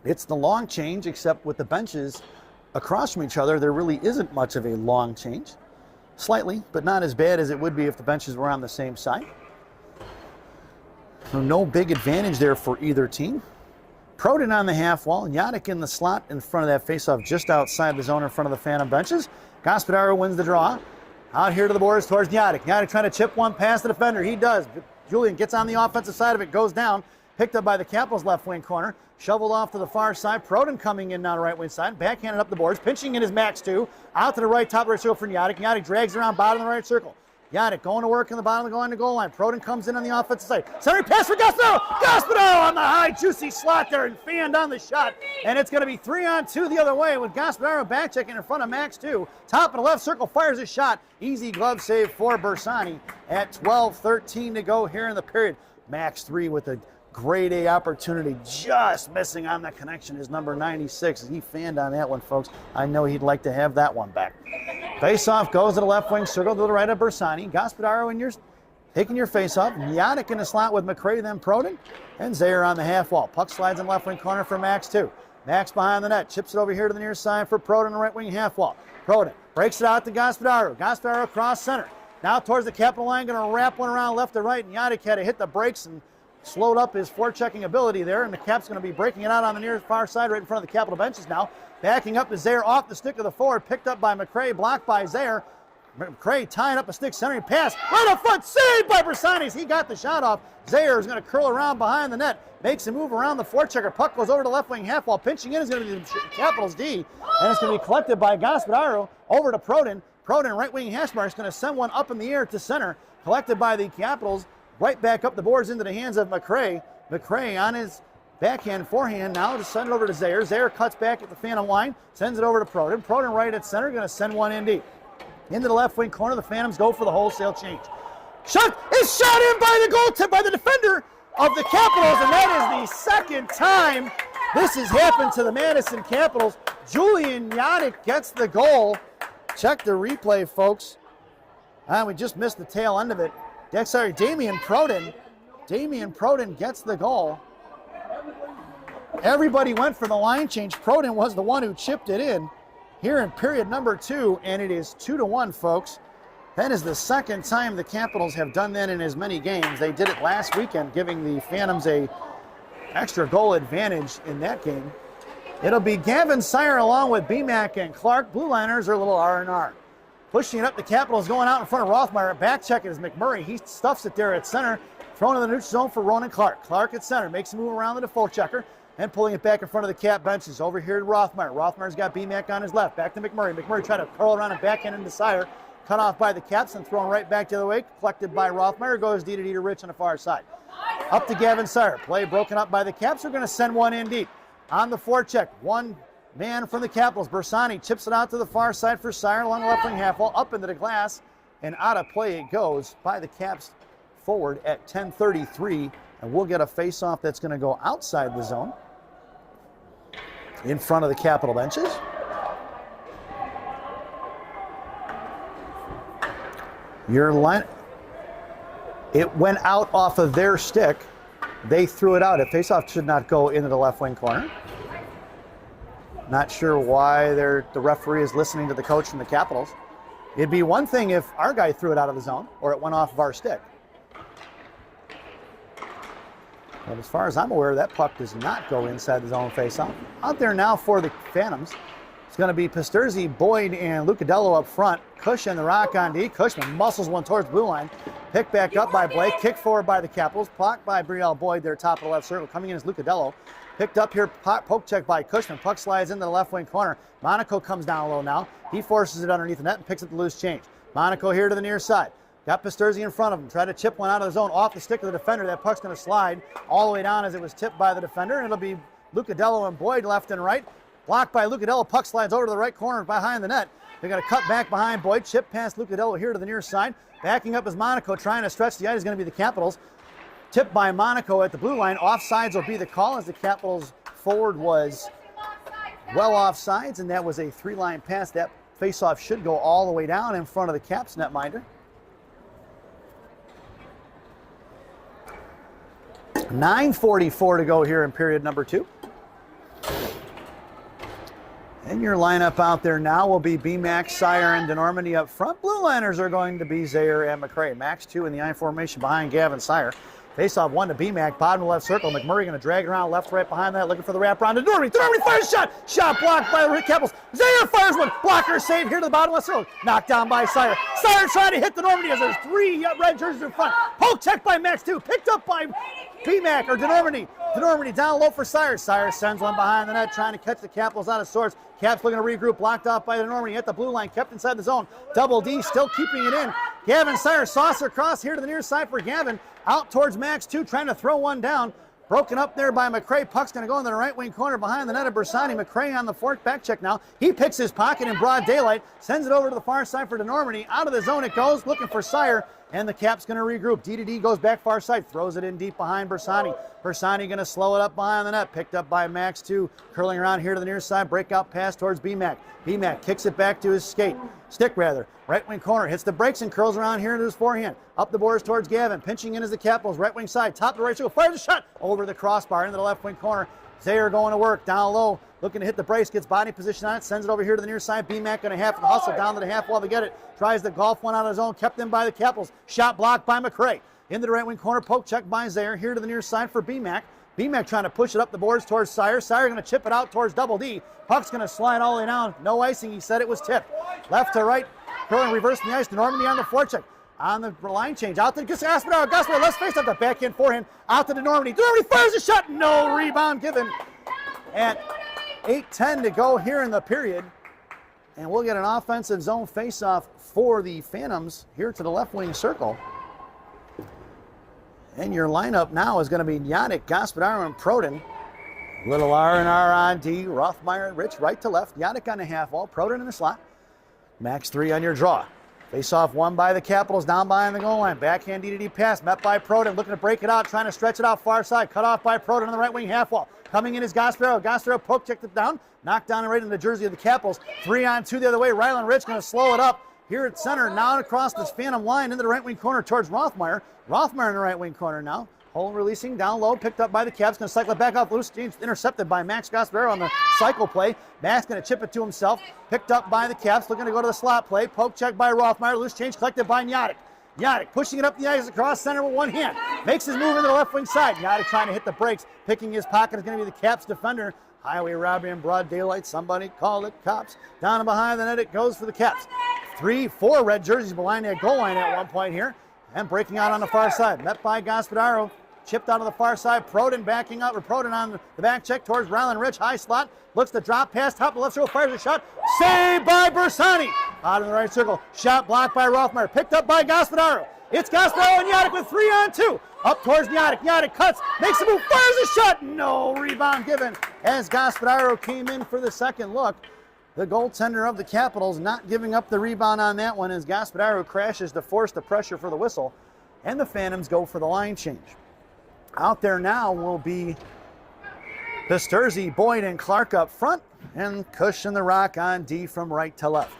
It's the long change, except with the benches across from each other, there really isn't much of a long change. Slightly, but not as bad as it would be if the benches were on the same side. So no big advantage there for either team. Proden on the half wall, Yadek in the slot in front of that faceoff just outside the zone in front of the Phantom benches. Gaspadaro wins the draw. Out here to the boards towards Yadek. Yadek trying to chip one past the defender. He does. Julian gets on the offensive side of it, goes down. Picked up by the Capitals left wing corner. Shoveled off to the far side. Proden coming in now to right wing side. Backhanded up the boards. Pinching in his Max 2. Out to the right, top right circle for Yadic. Yadic drags around bottom of the right circle. Yadic going to work in the bottom of the goal line. Proden comes in on the offensive side. Centering pass for Gasparo. Gasparo on the high, juicy slot there and fanned on the shot. And it's going to be 3-on-2 the other way with Gasparo back checking in front of Max 2. Top of the left circle, fires a shot. Easy glove save for Bersani at 12:13 to go here in the period. Max 3 with a grade A opportunity, just missing on the connection is number 96. He fanned on that one, folks. I know he'd like to have that one back. Face-off goes to the left wing circle to the right of Bersani. Gaspadaro in your taking your face-off. Yadic in the slot with McCray, then Proden. And Zaire on the half wall. Puck slides in left wing corner for Max 2. Max behind the net. Chips it over here to the near side for Proden, the right wing half wall. Proden breaks it out to Gaspadaro. Gaspadaro across center. Now towards the Capital line, going to wrap one around left to right. And Yadic had to hit the brakes and slowed up his forechecking ability there, and the Caps going to be breaking it out on the near far side right in front of the Capital benches now. Backing up to Zaire off the stick of the forward, picked up by McCray, blocked by Zaire. McCray tying up a stick, centering pass, right up front, saved by Bersani as he got the shot off. Zaire is going to curl around behind the net, makes a move around the forechecker. Puck goes over to left wing half wall, pinching in is going to be the Capitals D, and it's going to be collected by Gaspadaro over to Proden. Proden, right wing hash mark, is going to send one up in the air to center, collected by the Capitals. Right back up the boards into the hands of McCray. McCray on his backhand, forehand now to send it over to Zaire. Zaire cuts back at the Phantom line, sends it over to Proden. Proden right at center, going to send one in deep. Into the left wing corner, the Phantoms go for the wholesale change. Shot is shot in by the goaltender, by the defender of the Capitals, and that is the second time this has happened to the Madison Capitals. Julian Yadic gets the goal. Check the replay, folks. We just missed the tail end of it. Damian Proden gets the goal. Everybody went for the line change. Proden was the one who chipped it in here in period number 2, and it is 2-1, folks. That is the second time the Capitals have done that in as many games. They did it last weekend, giving the Phantoms a extra goal advantage in that game. It'll be Gavin Sire along with BMAC and Clark. Blue Liners are a little R&R. Pushing it up, the Capitals going out in front of Rothmeyer. Back check is McMurray. He stuffs it there at center. Thrown in the neutral zone for Ronan Clark. Clark at center. Makes a move around the default checker. And pulling it back in front of the Cap benches. Over here to Rothmeyer. Rothmeyer's got BMAC on his left. Back to McMurray. McMurray trying to curl around and backhand into Sire. Cut off by the Caps and thrown right back the other way. Collected by Rothmeyer. Goes D to Rich on the far side. Up to Gavin Sire. Play broken up by the Caps. We're going to send one in deep. On the forecheck. One man from the Capitals, Bersani, chips it out to the far side for Sire along the left wing half wall, up into the glass, and out of play it goes by the Caps forward at 10:33, and we'll get a face-off that's going to go outside the zone in front of the Capital benches. Your line, it went out off of their stick. They threw it out. A face-off should not go into the left wing corner. Not sure why the referee is listening to the coach from the Capitals. It'd be one thing if our guy threw it out of the zone or it went off of our stick. But as far as I'm aware, that puck does not go inside the zone face-off. Out there now for the Phantoms, it's going to be Pasturzi, Boyd, and Lucadello up front. Cushman, the rock on D. Cushman muscles one towards blue line. Picked back up by Blake. Kicked forward by the Capitals. Blocked by Brielle Boyd, their top of the left circle. Coming in is Lucadello. Picked up here, poke check by Cushman. Puck slides into the left wing corner. Monaco comes down low now. He forces it underneath the net and picks up the loose change. Monaco here to the near side. Got Pasturzi in front of him. Tried to chip one out of the zone off the stick of the defender. That puck's going to slide all the way down as it was tipped by the defender. And it'll be Lucadello and Boyd left and right. Blocked by Lucadello. Puck slides over to the right corner behind the net. They're going to cut back behind Boyd. Chip past Lucadello here to the near side. Backing up is Monaco, trying to stretch the ice is going to be the Capitals. Tipped by Monaco at the blue line. Offsides will be the call as the Capitals forward was well offsides, and that was a three-line pass. That faceoff should go all the way down in front of the Caps netminder. 9:44 to go here in period number 2. And your lineup out there now will be BMAC, Sire, and DeNormandy up front. Blue Liners are going to be Zaire and McCray. Max 2 in the I formation behind Gavin Sire. Face-off 1 to BMAC, bottom left circle. McMurray going to drag it around left, right behind that, looking for the wraparound to DeNormandy. DeNormandy fires a shot. Shot blocked by the Capitals. Zaire fires one. Blocker save here to the bottom left circle. Knocked down by Sire. Sire trying to hit DeNormandy as there's 3 red jerseys in front. Poke check by Max 2. Picked up by BMAC or DeNormandy. DeNormandy down low for Sire. Sire sends one behind the net, trying to catch the Capitals out of sorts. Caps looking to regroup, blocked off by DeNormandy at the blue line, kept inside the zone. Double D still keeping it in. Gavin Sire saucer cross here to the near side for Gavin. Out towards Max 2, trying to throw one down. Broken up there by McRae. Puck's going to go in the right wing corner behind the net of Bersani. McRae on the fourth back check now. He picks his pocket in broad daylight, sends it over to the far side for DeNormandy. Out of the zone it goes, looking for Sire, and the Caps going to regroup. D goes back far side, throws it in deep behind Bersani. Bersani going to slow it up behind the net, picked up by Max 2, curling around here to the near side, breakout pass towards BMAC. BMAC kicks it back to his stick rather. Right wing corner, hits the brakes and curls around here into his forehand. Up the boards towards Gavin, pinching in as the Capitals, right wing side, top of the right circle, fires a shot over the crossbar into the left wing corner. Zayer going to work, down low, looking to hit the brace, gets body position on it, sends it over here to the near side. BMAC going to have to hustle down to the half wall to get it. Tries the golf one out of his own, kept in by the Capitals. Shot blocked by McRae. Into the right wing corner, poke check by Zayer, here to the near side for BMAC. BMAC trying to push it up the boards towards Sire. Sire going to chip it out towards Double D. Puck's going to slide all the way down. No icing, he said it was tipped. Left to right, curling reverse in the ice. DeNormandy on the forecheck. On the line change, out to Gasparov. Gasparov, let's face up the backhand forehand. Out to DeNormandy. DeNormandy fires a shot. No rebound given. At 8:10 to go here in the period. And we'll get an offensive zone faceoff for the Phantoms here to the left wing circle. And your lineup now is going to be Yadic, Gospodaro, and Proden. Little R&R on D, Rothmeyer and Rich right to left. Yadic on the half wall, Proden in the slot. Max 3 on your draw. Face-off won by the Capitals down behind the goal line. Backhand D pass, met by Proden, looking to break it out, trying to stretch it out far side. Cut off by Proden on the right wing half wall. Coming in is Gasparov. Gasparov poke checked it down, knocked down and right in the jersey of the Capitals. 3-on-2 the other way. Ryland Rich going to slow it up. Here at center, now across this Phantom line into the right wing corner towards Rothmeyer. Rothmeyer in the right wing corner now. Hole releasing down low, picked up by the Caps. Going to cycle it back off loose. Intercepted by Max Gasparov on the cycle play. Max going to chip it to himself. Picked up by the Caps. Looking to go to the slot play. Poke check by Rothmeyer. Loose change collected by Yadic. Yadic pushing it up the ice across center with one hand. Makes his move into the left wing side. Yadic trying to hit the brakes. Picking his pocket is going to be the Caps defender. Highway robbery in broad daylight. Somebody call it cops. Down and behind the net it goes for the Caps. 3-4 red jerseys behind that goal line at one point here. And breaking out on the far side. Met by Gospodaro. Chipped out of the far side. Proden backing up. Or Proden on the back check towards Ryland Rich. High slot. Looks to drop pass. Top of the left circle. Fires a shot. Saved by Bersani. Out in the right circle. Shot blocked by Rothmeyer. Picked up by Gospodaro. It's Gospodaro and Yadic with 3-on-2. Up towards Yadic. Yadic cuts. Makes a move. Fires a shot. No rebound given as Gospodaro came in for the second look. The goaltender of the Capitals not giving up the rebound on that one as Gospodaro crashes to force the pressure for the whistle. And the Phantoms go for the line change. Out there now will be Pisturzi, Boyd, and Clark up front, and Cush and the Rock on D from right to left.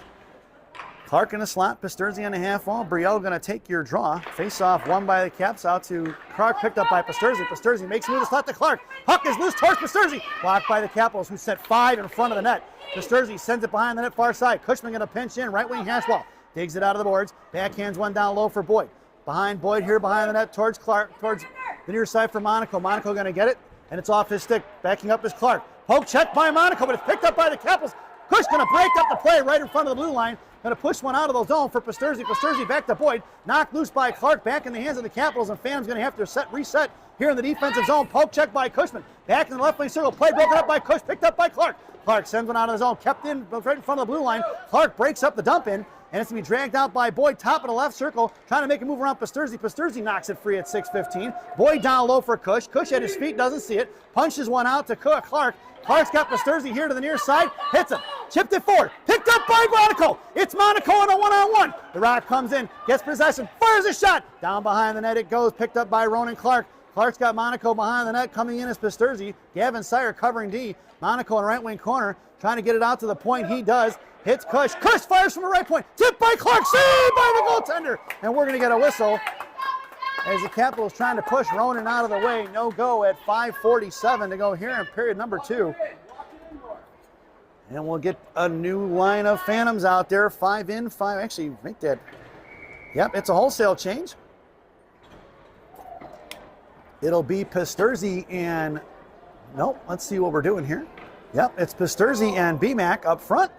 Clark in the slot, Pisturzi on the half wall. Brielle going to take your draw. Face-off won by the Caps out to Clark, picked up by Pisturzi. Pisturzi makes a move to slot to Clark. Puck is loose towards Pisturzi. Blocked by the Capitals, who set 5 in front of the net. Pisturzi sends it behind the net far side. Cushman going to pinch in, right wing hash wall. Digs it out of the boards. Backhands one down low for Boyd. Behind Boyd here, behind the net towards Clark, towards the near side for Monaco. Monaco going to get it, and it's off his stick. Backing up is Clark. Poke check by Monaco, but it's picked up by the Capitals. Cush going to break up the play right in front of the blue line. Going to push one out of the zone for Pisturzi. Pisturzi back to Boyd. Knocked loose by Clark. Back in the hands of the Capitals, and Phantom's going to have to reset here in the defensive zone. Poke check by Cushman. Back in the left wing circle. Play broken up by Cush. Picked up by Clark. Clark sends one out of the zone. Kept in right in front of the blue line. Clark breaks up the dump in. And it's going to be dragged out by Boyd, top of the left circle, trying to make a move around Pisturzi. Pisturzi knocks it free at 6:15. Boyd down low for Cush. Cush at his feet, doesn't see it. Punches one out to Clark. Clark's got Pisturzi here to the near side. Hits him. Chipped it forward. Picked up by Monaco. It's Monaco on a one-on-one. The Rock comes in, gets possession, fires a shot. Down behind the net it goes, picked up by Ronan Clark. Clark's got Monaco behind the net, coming in as Pisturzi. Gavin Sire covering D. Monaco in the right wing corner, trying to get it out to the point. He does. Hits Cush. Cush fires from the right point. Tipped by Clark. Saved by the goaltender. And we're going to get a whistle as the Capitals trying to push Ronan out of the way. No go at 5:47 to go here in period number 2. And we'll get a new line of Phantoms out there. 5 in, 5. Actually, make that. Yep, it's a wholesale change. It'll be Pisturzi and. Nope, let's see what we're doing here. Yep, it's Pisturzi and BMAC up front.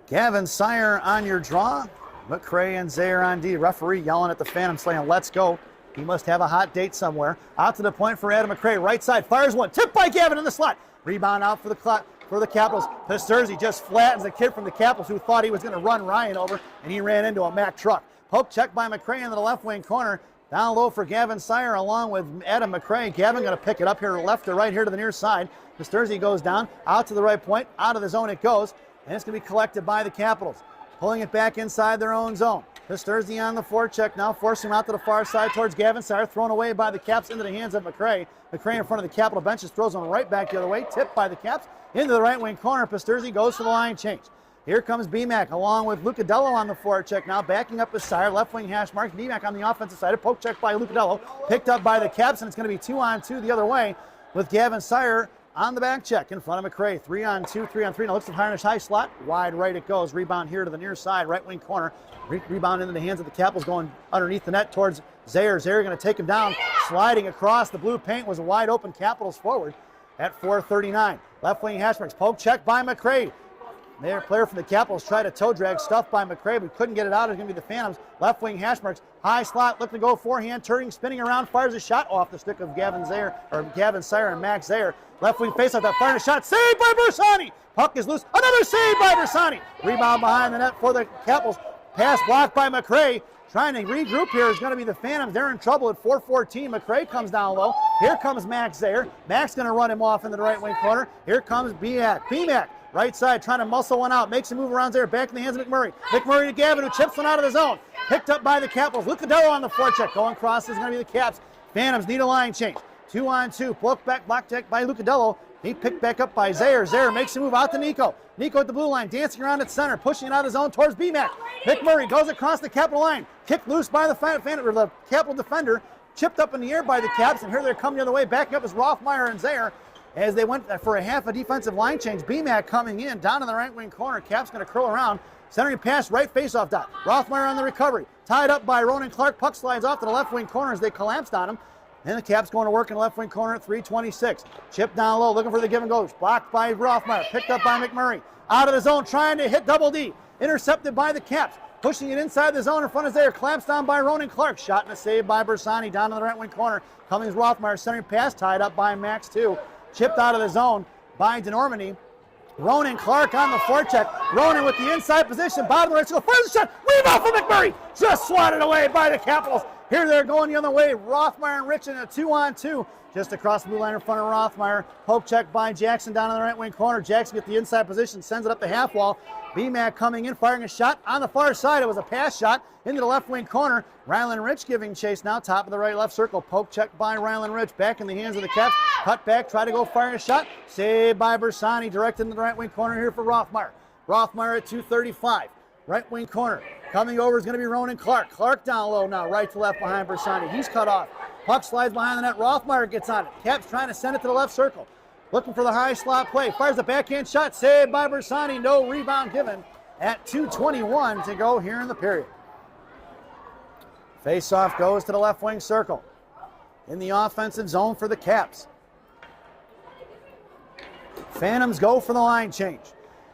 Gavin Sire on your draw. McRae and Zayer on D. Referee yelling at the Phantom saying, let's go. He must have a hot date somewhere. Out to the point for Adam McCray. Right side, fires one. Tipped by Gavin in the slot. Rebound out for the Capitals. Pisturzi just flattens the kid from the Capitals who thought he was going to run Ryan over, and he ran into a Mack truck. Poke check by McCray into the left wing corner. Down low for Gavin Sire along with Adam McCray. Gavin going to pick it up here left to right here to the near side. Pisturzi goes down, out to the right point, out of the zone it goes, and it's going to be collected by the Capitals. Pulling it back inside their own zone. Pisturzi on the forecheck now, forcing him out to the far side towards Gavin Sire, thrown away by the Caps into the hands of McCray. McCray in front of the Capital benches, throws him right back the other way, tipped by the Caps into the right wing corner. Pisturzi goes for the line change. Here comes BMAC along with Lucadello on the forecheck now, backing up his Sire, left wing hash mark. BMAC on the offensive side, a poke check by Lucadello, picked up by the Caps, and it's going to be 2-on-2 the other way with Gavin Sire on the back check in front of McCray. 3-on-2, 3-on-3. Now looks at Harnish high slot. Wide right it goes. Rebound here to the near side, right wing corner. Rebound into the hands of the Capitals going underneath the net towards Zaire. Zaire going to take him down. Sliding across the blue paint was a wide open Capitals forward at 4:39. Left wing hash marks. Poke check by McCray. Their player from the Capitals tried a toe drag, stuffed by McCray, but couldn't get it out. It's going to be the Phantoms. Left wing hash marks, high slot, looking to go forehand, turning, spinning around, fires a shot off the stick of Gavin Sire and Max Zaire. Left wing faceoff, that firing a shot, saved by Bersani. Puck is loose, another save by Bersani. Rebound behind the net for the Capitals. Pass blocked by McCray. Trying to regroup here is going to be the Phantoms. They're in trouble at 4:14. McCray comes down low. Here comes Max Zaire. Max going to run him off into the right wing corner. Here comes BMAC. Right side, trying to muscle one out. Makes a move around there. Back in the hands of McMurray. McMurray to Gavin, who chips one out of the zone. Picked up by the Capitals. Lucadello on the forecheck. Going across is going to be the Caps. Phantoms need a line change. 2-on-2. Block check by Lucadello. He picked back up by Zaire. Zaire makes a move out to Nico. Nico at the blue line, dancing around at center, pushing it out of the zone towards BMAC. McMurray goes across the Capital line. Kicked loose by the Capital defender. Chipped up in the air by the Caps, and here they're coming the other way. Backing up is Rothmeyer and Zaire. As they went for a half a defensive line change, BMAC coming in, down in the right wing corner. Cap's going to curl around. Centering pass, right face-off dot. Rothmeyer on the recovery. Tied up by Ronan Clark. Puck slides off to the left wing corner as they collapsed on him. And the Caps going to work in the left wing corner at 3:26. Chip down low, looking for the give and go. Blocked by Rothmeyer. Picked up by McMurray. Out of the zone, trying to hit double D. Intercepted by the Caps. Pushing it inside the zone in front of Zaire. Clamps down by Ronan Clark. Shot and a save by Bersani down in the right wing corner. Cummings Rothmeyer centering pass, tied up by Max 2. Chipped out of the zone by DeNormandie. Ronan Clark on the forecheck. Ronan with the inside position. Bottom of the right circle. Fires the shot. Rebound for McMurray. Just swatted away by the Capitals. Here they're going the other way. Rothmeyer and Rich in a 2-on-2. Just across the blue line in front of Rothmeyer. Poke check by Jackson down in the right wing corner. Jackson gets the inside position. Sends it up the half wall. BMAC coming in, firing a shot on the far side. It was a pass shot into the left wing corner. Ryland Rich giving chase now. Top of the right left circle. Poke check by Ryland Rich. Back in the hands of the Caps. Cut back. Try to go firing a shot. Saved by Bersani. Directed into the right wing corner here for Rothmeyer. Rothmeyer at 2:35. Right wing corner. Coming over is going to be Ronan Clark. Clark down low now. Right to left behind Bersani. He's cut off. Puck slides behind the net. Rothmeyer gets on it. Caps trying to send it to the left circle. Looking for the high slot play. Fires a backhand shot. Saved by Bersani. No rebound given at 2:21 to go here in the period. Face-off goes to the left wing circle. In the offensive zone for the Caps. Phantoms go for the line change.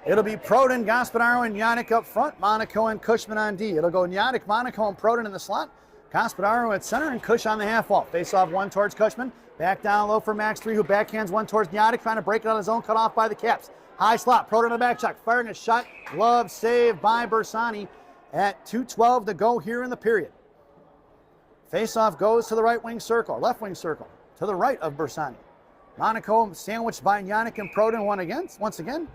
It'll be Prodan, Gaspadaro, and Yannick up front. Monaco and Cushman on D. It'll go Yannick, Monaco, and Prodan in the slot. Gaspadaro at center and Cush on the half wall. Face off one towards Cushman. Back down low for Max 3, who backhands one towards Yannick, trying to break it out of his zone, cut off by the Caps. High slot, Prodan on the back check, firing a shot. Glove save by Bersani at 2:12 to go here in the period. Face off goes to the right wing circle, left wing circle, to the right of Bersani. Monaco sandwiched by Yannick and Prodan once again.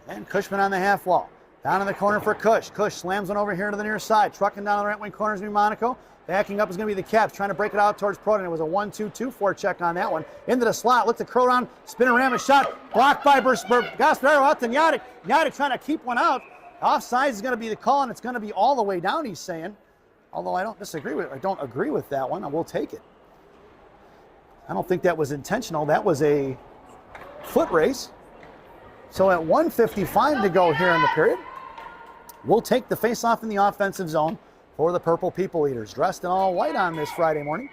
And Cushman on the half wall. Down in the corner for Cush. Cush slams one over here to the near side. Trucking down the right wing corner is going to be Monaco. Backing up is going to be the Caps. Trying to break it out towards Prodan. It was a 1-2-2-4 check on that one. Into the slot. Looked to curl around. Spinorama shot. Blocked by Gaspadaro out to Yannick. Yannick trying to keep one out. Offsides is going to be the call, and it's going to be all the way down, he's saying. Although I don't agree with that one. I will take it. I don't think that was intentional. That was a foot race. So at 1:55 to go here in the period, we'll take the face-off in the offensive zone for the Purple People Eaters, dressed in all white on this Friday morning.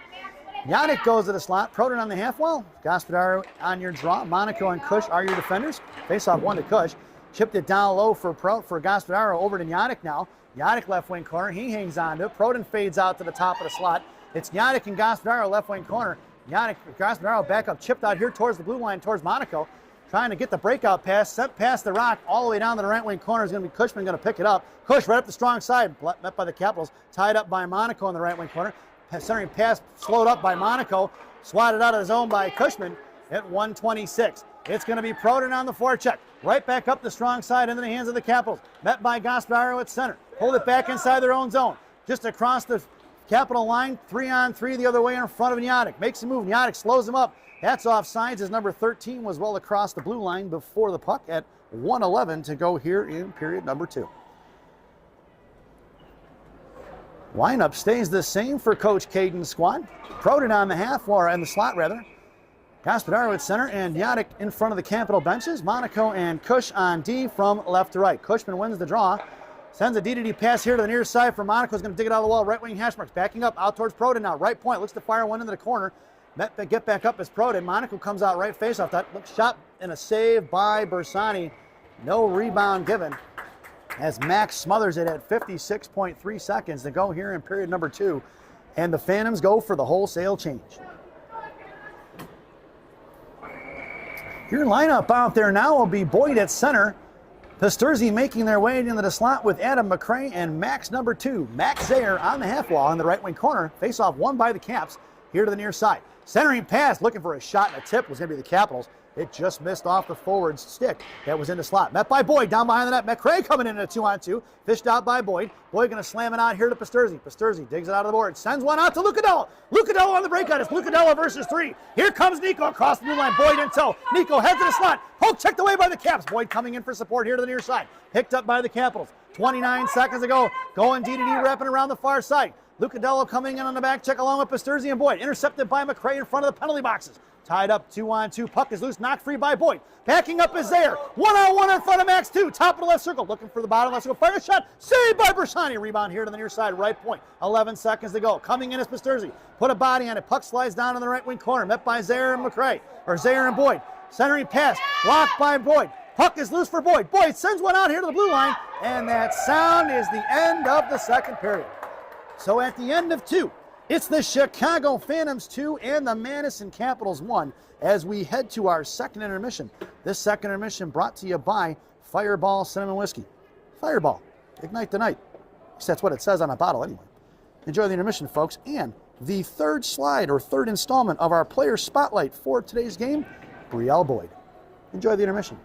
Yannick goes to the slot. Prodan on the half wall. Gaspadaro on your draw. Monaco and Cush are your defenders. Face-off one to Cush. Chipped it down low for Gaspadaro over to Yannick now. Yannick left wing corner. He hangs on to it. Prodan fades out to the top of the slot. It's Yannick and Gaspararo, left wing corner. Yannick, Gaspararo back up, chipped out here towards the blue line, towards Monaco. Trying to get the breakout pass, sent past the rock, all the way down to the right wing corner is going to be Cushman, going to pick it up. Cush right up the strong side, met by the Capitals, tied up by Monaco in the right wing corner. Centering pass slowed up by Monaco, swatted out of the zone by Cushman at 126. It's going to be Proden on the forecheck. Right back up the strong side into the hands of the Capitals. Met by Gaspararo at center. Hold it back inside their own zone. Just across the Capital line, 3-on-3 the other way in front of Yannick. Makes a move. Yannick slows him up. That's offsides as number 13 was well across the blue line before the puck at 1:11 to go here in period number 2. Lineup stays the same for Coach Caden's squad. Proden on the half, or in the slot rather. Gaspararo at center and Yannick in front of the Capital benches. Monaco and Cush on D from left to right. Cushman wins the draw. Sends a D-to-D pass here to the near side for Monaco. Is going to dig it out of the wall. Right wing hash marks. Backing up out towards Proden now. Right point. Looks to fire one into the corner. Get back up as Proden. Monaco comes out right face off that. Looks shot and a save by Bersani. No rebound given as Max smothers it at 56.3 seconds to go here in period number 2. And the Phantoms go for the wholesale change. Your lineup out there now will be Boyd at center. Pasturzi making their way into the slot with Adam McRae and Max number 2. Max Zayer on the half wall in the right wing corner. Face off won by the Caps here to the near side. Centering pass, looking for a shot and a tip was going to be the Capitals. It just missed off the forward's stick that was in the slot. Met by Boyd down behind the net. McRae coming in a 2-on-2. Fished out by Boyd. Boyd going to slam it out here to Pasturzi. Pasturzi digs it out of the board. Sends one out to Lucadella. Lucadella on the breakout. It's Lucadella versus 3. Here comes Nico across the blue line. Boyd in tow. Nico heads to the slot. Poke checked away by the Caps. Boyd coming in for support here to the near side. Picked up by the Capitals. 29 seconds ago. Going D-to-D, wrapping around the far side. Lucadella coming in on the back check along with Pasturzi and Boyd. Intercepted by McRae in front of the penalty boxes. Tied up 2-on-2. Puck is loose, knocked free by Boyd. Backing up is there. 1-on-1 in front of Max 2. Top of the left circle. Looking for the bottom left circle. Fire a shot. Saved by Bersani. Rebound here to the near side. Right point. 11 seconds to go. Coming in is Pasturzi. Put a body on it. Puck slides down in the right wing corner. Met by Zayer and McRae. Or Zayer and Boyd. Centering pass. Blocked by Boyd. Puck is loose for Boyd. Boyd sends one out here to the blue line. And that sound is the end of the second period. So at the end of 2, it's the Chicago Phantoms 2 and the Madison Capitals 1 as we head to our second intermission. This second intermission brought to you by Fireball Cinnamon Whiskey. Fireball, ignite the night. At least that's what it says on a bottle anyway. Enjoy the intermission, folks. And the third slide or third installment of our player spotlight for today's game, Brielle Boyd. Enjoy the intermission.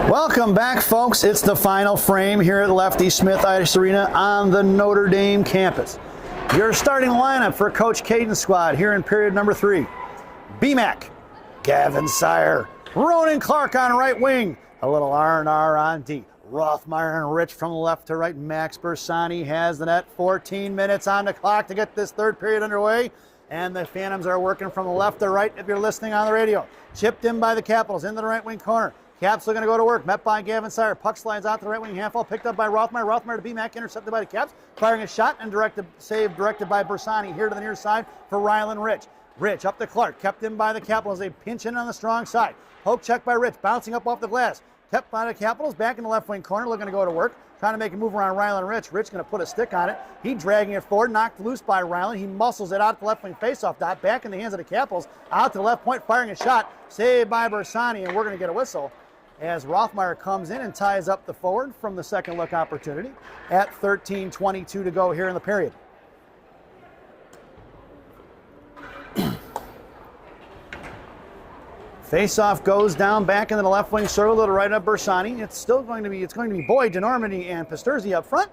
Welcome back, folks. It's the final frame here at Lefty Smith Ice Arena on the Notre Dame campus. Your starting lineup for Coach Caden's squad here in period number 3. BMAC, Gavin Sire, Ronan Clark on right wing, a little R&R on D. Rothmeyer and Rich from left to right. Max Bersani has the net. 14 minutes on the clock to get this third period underway. And the Phantoms are working from the left to right if you're listening on the radio. Chipped in by the Capitals into the right wing corner. Caps are going to go to work. Met by Gavin Sire. Puck slides out to the right wing half wall. Picked up by Rothmeyer. Rothmeyer to BMAC. Intercepted by the Caps. Firing a shot and directed by Bersani here to the near side for Rylan Rich. Rich up to Clark. Kept in by the Capitals. They pinch in on the strong side. Poke check by Rich. Bouncing up off the glass. kept by the Capitals, back in the left wing corner, looking to go to work, trying to make a move around Ryland Rich. Rich going to put a stick on it. He dragging it forward, knocked loose by Ryland. He muscles it out to the left wing faceoff dot, back in the hands of the Capitals, out to the left point, firing a shot, saved by Bersani, and we're going to get a whistle as Rothmeyer comes in and ties up the forward from the second look opportunity at 13:22 to go here in the period. Face-off goes down back into the left wing circle to the right of Bersani. It's going to be Boyd, DeNormandy, and Pasturzi up front,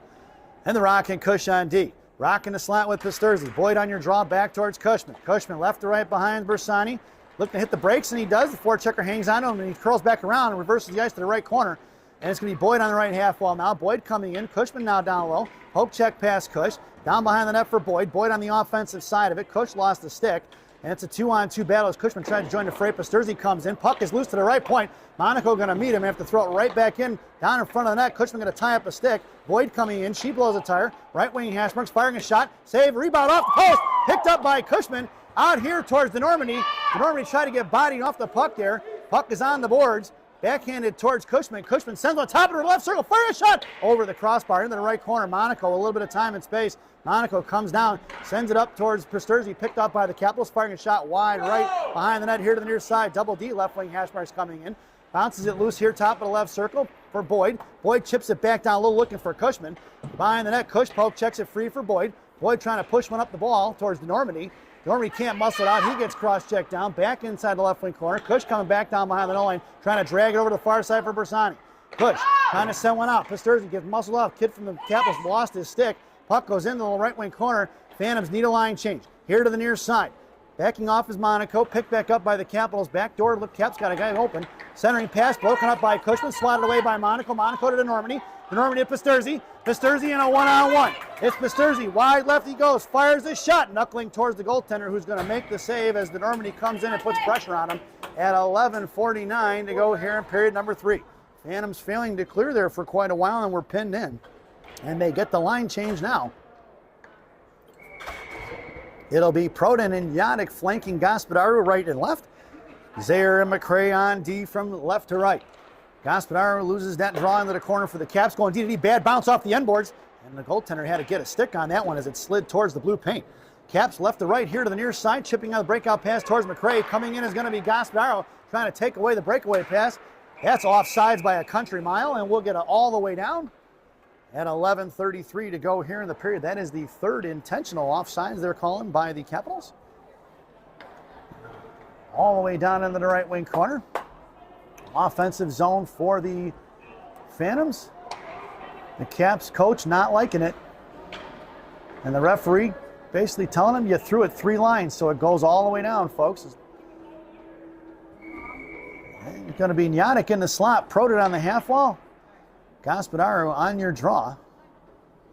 and the Rock and Cush on D. Rock in the slot with Pasturzi. Boyd on your draw back towards Cushman. Cushman left to right behind Bersani. Looking to hit the brakes, and he does. The forechecker hangs on to him, and he curls back around and reverses the ice to the right corner. And it's going to be Boyd on the right half wall now. Boyd coming in. Cushman now down low. Poke check past Cush. Down behind the net for Boyd. Boyd on the offensive side of it. Cush lost the stick. And it's a 2-on-2 battle as Cushman tries to join the fray. Pasturzi comes in. Puck is loose to the right point. Monaco going to meet him. Have to throw it right back in, down in front of the net. Cushman going to tie up a stick. Boyd coming in. She blows a tire. Right wing hash marks, firing a shot. Save, rebound off the post. Picked up by Cushman. Out here towards DeNormandy. DeNormandy tried to get bodied off the puck there. Puck is on the boards. Backhanded towards Cushman. Cushman sends on top of the left circle. Fire a shot over the crossbar into the right corner. Monaco, a little bit of time and space. Monaco comes down, sends it up towards Pasturzi, picked up by the Capitals, firing a shot wide right behind the net here to the near side. Double D, left wing hash marks coming in. Bounces it loose here, top of the left circle for Boyd. Boyd chips it back down low, looking for Cushman. Behind the net, Cush poke checks it free for Boyd. Boyd trying to push one up the ball towards DeNormandy. DeNormandy can't muscle it out. He gets cross-checked down, back inside the left wing corner. Cush coming back down behind the no line, trying to drag it over to the far side for Bersani. Cush trying to send one out. Pasturzi gets muscled off. Kid from the Capitals lost his stick. Puck goes into the right wing corner. Phantoms need a line change. Here to the near side. Backing off is Monaco. Picked back up by the Capitals. Back door. Look, Cap's got a guy open. Centering pass. Broken up by Cushman. Swatted away by Monaco. Monaco to DeNormandy. DeNormandy to Pasturzi. Pasturzi in a one-on-one. It's Pasturzi. Wide left he goes. Fires the shot. Knuckling towards the goaltender, who's going to make the save as DeNormandy comes in and puts pressure on him at 11:49 to go here in period number 3. Phantoms failing to clear there for quite a while, and we're pinned in. And they get the line change now. It'll be Proden and Yadic flanking Gospodaru right and left. Zaire and McRae on D from left to right. Gospodaru loses that draw into the corner for the Caps. Going D-to-D, bad bounce off the end boards. And the goaltender had to get a stick on that one as it slid towards the blue paint. Caps left to right here to the near side, chipping out the breakout pass towards McRae. Coming in is going to be Gospodaru trying to take away the breakaway pass. That's offsides by a country mile, and we'll get it all the way down at 11:33 to go here in the period. That is the third intentional offsides they're calling by the Capitals. All the way down into the right wing corner. Offensive zone for the Phantoms. The Caps coach not liking it. And the referee basically telling him you threw it 3 lines, so it goes all the way down, folks. It's going to be Yadic in the slot, Proden on the half wall. Gospodaru on your draw.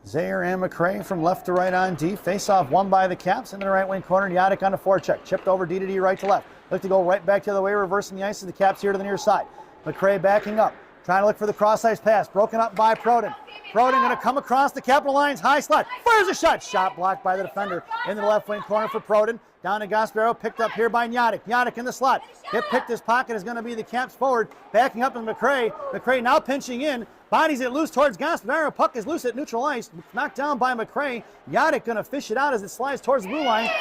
Zaire and McRae from left to right on D. Face-off won by the Caps into the right wing corner. Yadic on the forecheck. Chipped over D-to-D right to left. Look to go right back the other way, reversing the ice of the Caps here to the near side. McRae backing up. Trying to look for the cross-ice pass. Broken up by Proden. Proden going to come across the Capital lines. High slot. Fires a shot. Shot blocked by the defender into the left wing corner for Proden. Down to Gospodaru. Picked up here by Yadic. Yadic in the slot. Hit picked his pocket is going to be the Caps forward. Backing up in McRae. McRae now pinching in. Bodies it loose towards Gospodaru. Puck is loose at neutral ice. Knocked down by McRae. Yadic going to fish it out as it slides towards the blue line.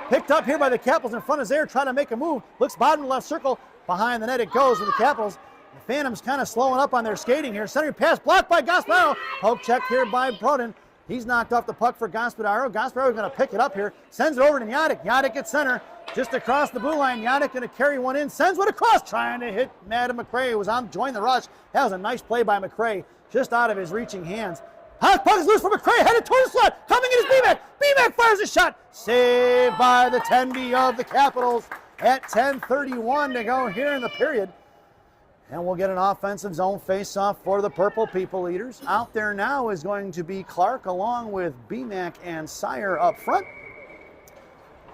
Picked up here by the Capitals in front of Zaire. Trying to make a move. Looks bottom left circle. Behind the net it goes with the Capitals. The Phantoms kind of slowing up on their skating here. Centering pass blocked by Gospodaru. Poke check here by Proden. He's knocked off the puck for Gospodaru. Gospodaru is going to pick it up here. Sends it over to Yadic. Yadic at center. Just across the blue line. Yadic going to carry one in. Sends one across. Trying to hit Madden McRae, who was on join the rush. That was a nice play by McRae. Just out of his reaching hands. Puck is loose for McRae. Headed towards the slot. Coming in is BMAC. BMAC fires a shot. Saved by the 10B of the Capitals at 10:31 to go here in the period. And we'll get an offensive zone face-off for the Purple People Eaters. Out there now is going to be Clark along with BMAC and Sire up front.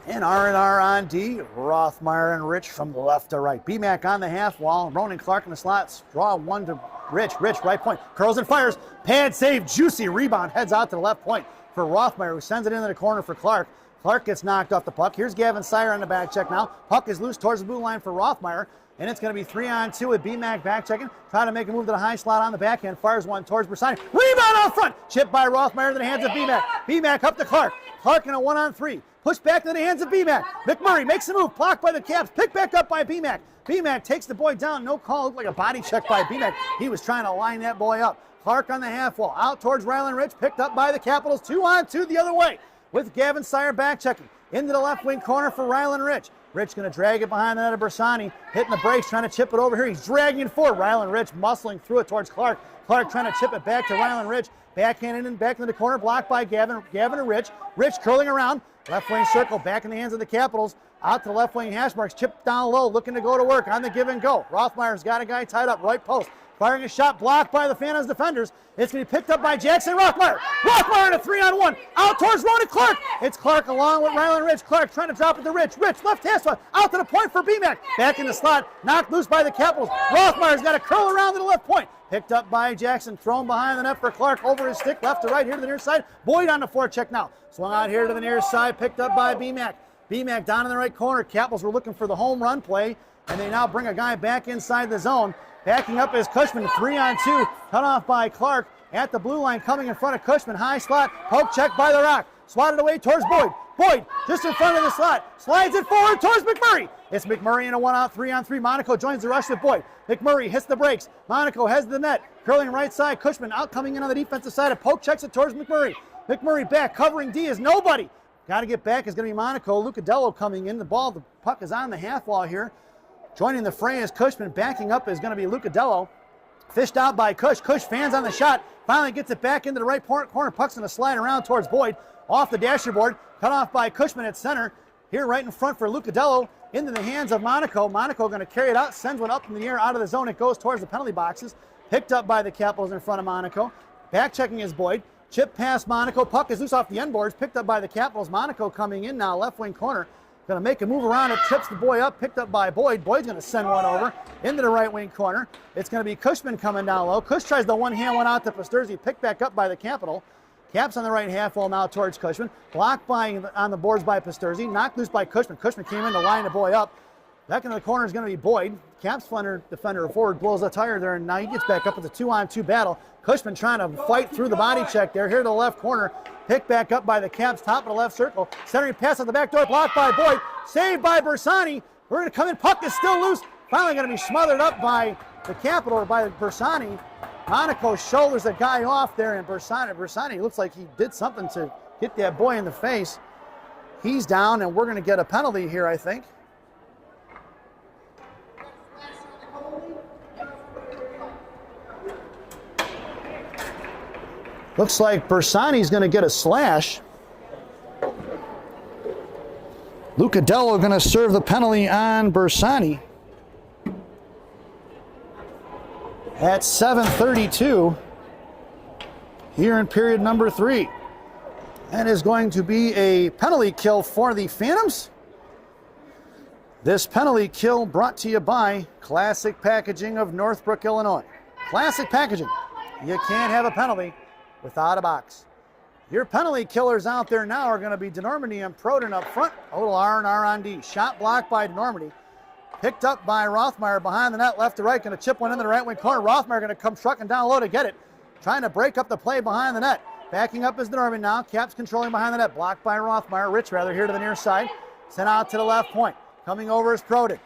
And R&R on D, Rothmeyer and Rich from left to right. BMAC on the half wall, Ronan Clark in the slots. Draw one to Rich, right point. Curls and fires, pad save, juicy rebound. Heads out to the left point for Rothmeyer, who sends it into the corner for Clark. Clark gets knocked off the puck. Here's Gavin Sire on the back check now. Puck is loose towards the blue line for Rothmeyer. And it's going to be 3-on-2 with BMAC back checking. Trying to make a move to the high slot on the backhand. Fires one towards Bersani. Rebound out front. Chipped by Rothmeyer into the hands of BMAC. BMAC up to Clark. Clark in a 1-on-3. Push back to the hands of BMAC. McMurray makes a move. Blocked by the Caps. Picked back up by BMAC. BMAC takes the boy down. No call. Looked like a body check by BMAC. He was trying to line that boy up. Clark on the half wall. Out towards Ryland Rich. Picked up by the Capitals. 2-on-2 the other way. With Gavin Sire back checking. Into the left wing corner for Ryland Rich. Rich going to drag it behind the net of Bersani. Hitting the brakes, trying to chip it over here. He's dragging it forward. Ryland Rich muscling through it towards Clark. Clark trying to chip it back to Ryland Rich. Backhanded and back into the corner. Blocked by Gavin and Rich. Rich curling around. Left wing circle. Back in the hands of the Capitals. Out to the left wing hash marks. Chipped down low. Looking to go to work on the give and go. Rothmeyer's got a guy tied up. Right post. Firing a shot blocked by the Phantoms defenders. It's going to be picked up by Jackson Rothmeyer. Rothmeyer in a 3-on-1. Out towards Ronan Clark. It's Clark along with Ryland Rich. Clark trying to drop it to Rich. Rich left hand slot. Out to the point for BMAC. Back in the slot. Knocked loose by the Capitals. Rothmeyer's got to curl around to the left point. Picked up by Jackson. Thrown behind the net for Clark. Over his stick. Left to right here to the near side. Boyd on the forecheck now. Swung out here to the near side. Picked up by BMAC. BMAC down in the right corner. Capitals were looking for the home run play. And they now bring a guy back inside the zone. Backing up is Cushman, 3-on-2, cut off by Clark at the blue line, coming in front of Cushman, high slot, poke check by the Rock, swatted away towards Boyd. Boyd just in front of the slot, slides it forward towards McMurray. It's McMurray in a 1-out, 3-on-3. Monaco joins the rush with Boyd. McMurray hits the brakes. Monaco heads to the net, curling right side. Cushman out coming in on the defensive side, and poke checks it towards McMurray. McMurray back, covering D is nobody. Got to get back is going to be Monaco. Lucadello coming in. The puck is on the half wall here. Joining the fray is Cushman. Backing up is going to be Lucadello. Fished out by Cush. Cush fans on the shot. Finally gets it back into the right corner. Puck's going to slide around towards Boyd. Off the dasher board. Cut off by Cushman at center. Here right in front for Lucadello. Into the hands of Monaco. Monaco going to carry it out. Sends one up in the air out of the zone. It goes towards the penalty boxes. Picked up by the Capitals in front of Monaco. Back checking is Boyd. Chip past Monaco. Puck is loose off the end boards. Picked up by the Capitals. Monaco coming in now. Left wing corner. Going to make a move around it, trips the boy up, picked up by Boyd. Boyd's going to send one over into the right wing corner. It's going to be Cushman coming down low. Cush tries the one-hand one out to Pasturzi, picked back up by the Capital. Caps on the right half wall now towards Cushman. Blocked on the boards by Pasturzi, knocked loose by Cushman. Cushman came in to line the boy up. Back into the corner is going to be Boyd. Caps defender forward blows a tire there, and now he gets back up with a 2-on-2 battle. Cushman trying to fight through the body check there. Here to the left corner. Picked back up by the Caps, top of the left circle. Centering pass on the back door, blocked by Boyd. Saved by Bersani. We're going to come in. Puck is still loose. Finally going to be smothered up by the Capital, or by Bersani. Monaco shoulders a guy off there, and Bersani looks like he did something to hit that boy in the face. He's down, and we're going to get a penalty here, I think. Looks like Bersani's going to get a slash. Lucadello going to serve the penalty on Bersani. At 7:32 here in period number 3. That is going to be a penalty kill for the Phantoms. This penalty kill brought to you by Classic Packaging of Northbrook, Illinois. Classic Packaging. You can't have a penalty without a box. Your penalty killers out there now are going to be DeNormandy and Proden up front. A little R&R on D. Shot blocked by DeNormandy. Picked up by Rothmeyer behind the net, left to right. Going to chip one into the right wing corner. Rothmeyer going to come trucking down low to get it. Trying to break up the play behind the net. Backing up is DeNormandy now. Caps controlling behind the net. Blocked by Rothmeyer. Rich rather here to the near side. Sent out to the left point. Coming over is Proden.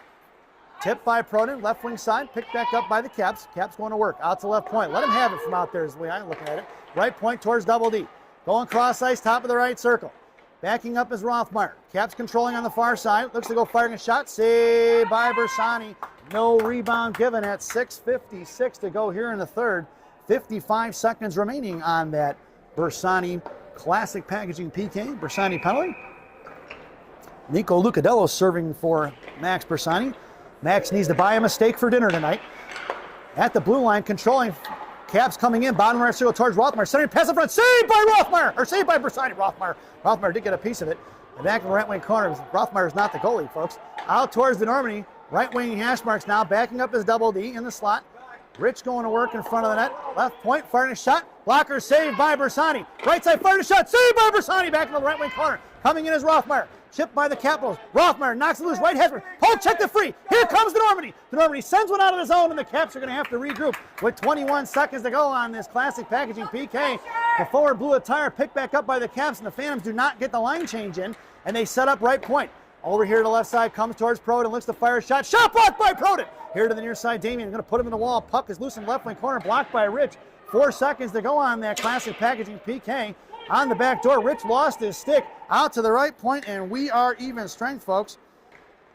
Tipped by Proden, left wing side, picked back up by the Caps. Caps going to work, out to left point. Let him have it from out there is the way I'm looking at it. Right point towards double D. Going cross ice, top of the right circle. Backing up is Rothmeyer. Caps controlling on the far side. Looks to go firing a shot. Saved by Bersani. No rebound given at 6:56 to go here in the third. 55 seconds remaining on that Bersani Classic Packaging PK. Bersani penalty. Nico Lucadello serving for Max Bersani. Max needs to buy him a steak for dinner tonight. At the blue line, controlling. Caps coming in, bottom right circle towards Rothmeyer. Centering pass in front, saved by Rothmeyer, or saved by Bersani. Rothmeyer did get a piece of it. And back in the right wing corner, Rothmeyer is not the goalie, folks. Out towards the Normandy, right wing hash marks now, backing up his double D in the slot. Rich going to work in front of the net. Left point, firing a shot. Blocker saved by Bersani. Right side, firing a shot, saved by Bersani. Back in the right wing corner. Coming in is Rothmeyer. Chipped by the Capitals. Rothmeyer knocks it loose. Right hash mark. Poke checked it free. Here comes the Normandy. The Normandy sends one out of the zone, and the Caps are going to have to regroup with 21 seconds to go on this classic packaging PK. The forward blew a tire, picked back up by the Caps, and the Phantoms do not get the line change in, and they set up right point. Over here to the left side, comes towards Proden, looks to fire a shot. Shot blocked by Proden. Here to the near side, Damien going to put him in the wall. Puck is loose in the left wing corner, blocked by Rich. 4 seconds to go on that classic packaging PK. On the back door, Rich lost his stick out to the right point, and we are even strength, folks.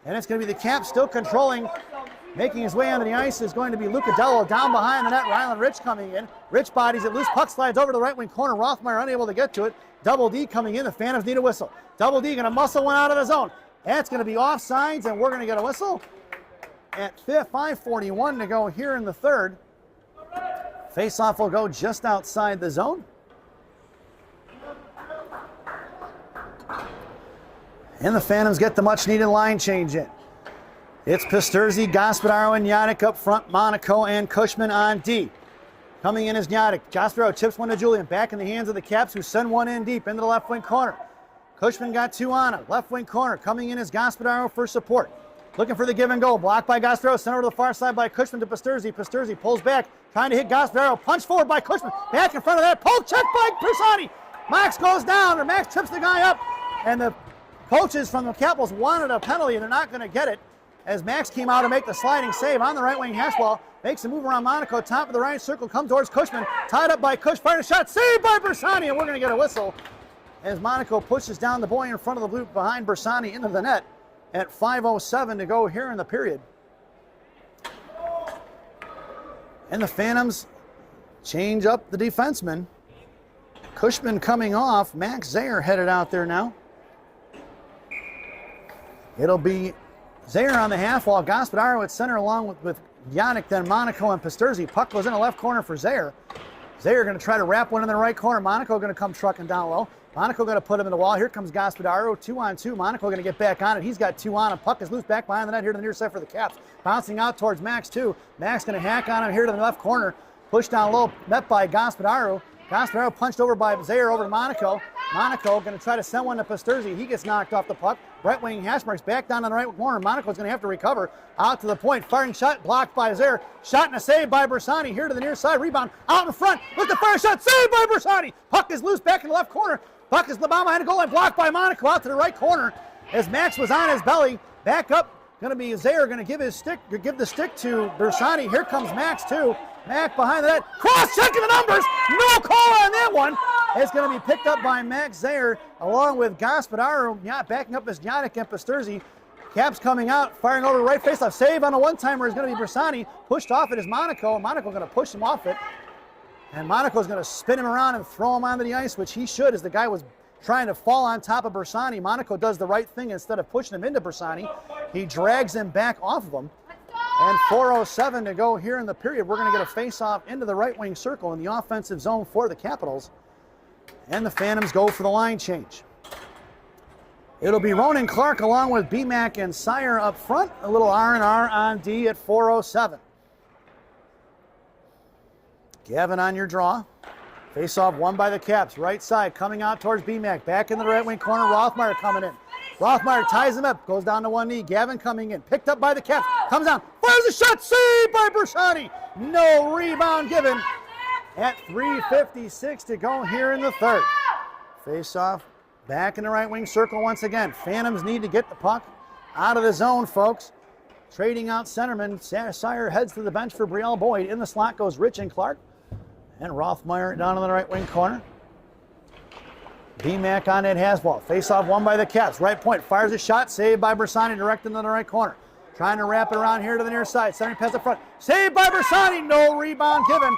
And it's going to be the Caps still controlling. Making his way onto the ice is going to be Lucadello down behind the net. Ryland Rich coming in. Rich bodies it loose. Puck slides over to the right wing corner. Rothmeyer unable to get to it. Double D coming in. The Phantoms need a whistle. Double D going to muscle one out of the zone. That's going to be offsides, and we're going to get a whistle at 5:41 to go here in the third. Faceoff will go just outside the zone. And the Phantoms get the much-needed line change in. It's Pisturzi, Gospodaro, and Yannick up front. Monaco and Cushman on D. Coming in is Yannick. Gospodaro chips one to Julian. Back in the hands of the Caps, who send one in deep into the left wing corner. Cushman got 2 on him. Left wing corner. Coming in is Gospodaro for support. Looking for the give and go. Blocked by Gospodaro. Sent over to the far side by Cushman to Pisturzi. Pisturzi pulls back. Trying to hit Gospodaro. Punch forward by Cushman. Back in front of that. Poke check by Bersani. Max goes down, or Max trips the guy up. And the coaches from the Capitals wanted a penalty, and they're not going to get it, as Max came out to make the sliding save on the right wing hash wall. Makes a move around Monaco, top of the right circle, comes towards Cushman. Tied up by Cush, fired a shot, saved by Bersani, and we're going to get a whistle as Monaco pushes down the boy in front of the blue behind Bersani into the net at 5:07 to go here in the period. And the Phantoms change up the defenseman. Cushman coming off. Max Zayer headed out there now. It'll be Zayer on the half wall. Gospodaro at center along with Yannick, then Monaco and Pisturzi. Puck goes in the left corner for Zayer. Zayer going to try to wrap one in the right corner. Monaco going to come trucking down low. Monaco going to put him in the wall. Here comes Gospodaro, 2-on-2. Monaco going to get back on it. He's got 2 on him. Puck is loose back behind the net here to the near side for the Caps. Bouncing out towards Max, too. Max going to hack on him here to the left corner. Push down low, met by Gospodaro. Gospodaro punched over by Zayer over to Monaco. Monaco going to try to send one to Pisturzi. He gets knocked off the puck. Right wing hash marks back down on the right corner. Monaco's going to have to recover. Out to the point. Firing shot blocked by Zayer. Shot and a save by Bersani. Here to the near side. Rebound out in front. With the fire shot. Saved by Bersani. Puck is loose back in the left corner. Puck is the bomb behind the goal line. Blocked by Monaco out to the right corner as Max was on his belly. Back up. Going to be Zayer going to give the stick to Bersani. Here comes Max too. Max behind the net. Cross-checking the numbers. No call on that one. It's going to be picked up by Max Zayer along with Gospodaro. Backing up is Yannick and Pisturzi. Caps coming out, firing over the right faceoff. Save on a one-timer is going to be Bersani. Pushed off it is Monaco. Monaco going to push him off it. And Monaco's going to spin him around and throw him onto the ice, which he should, as the guy was trying to fall on top of Bersani. Monaco does the right thing. Instead of pushing him into Bersani, he drags him back off of him. And 4:07 to go here in the period. We're going to get a face-off into the right wing circle in the offensive zone for the Capitals. And the Phantoms go for the line change. It'll be Ronan Clark along with BMAC and Sire up front. A little R&R on D at 4:07. Gavin on your draw. Face-off won by the Caps. Right side coming out towards BMAC. Back in the right wing corner. Rothmeyer coming in. Rothmeyer ties him up. Goes down to one knee. Gavin coming in. Picked up by the Caps. Comes down. Fires a shot. Saved by Bersani. No rebound given at 3:56 to go here in the third. Face-off back in the right wing circle once again. Phantoms need to get the puck out of the zone, folks. Trading out centerman. Sire heads to the bench for Brielle Boyd. In the slot goes Rich and Clark. And Rothmeyer down in the right wing corner. BMAC on that Haswell. Face-off won by the Caps. Right point. Fires a shot. Saved by Bersani. Directed into the right corner. Trying to wrap it around here to the near side. Centering pass up front. Saved by Bersani. No rebound given.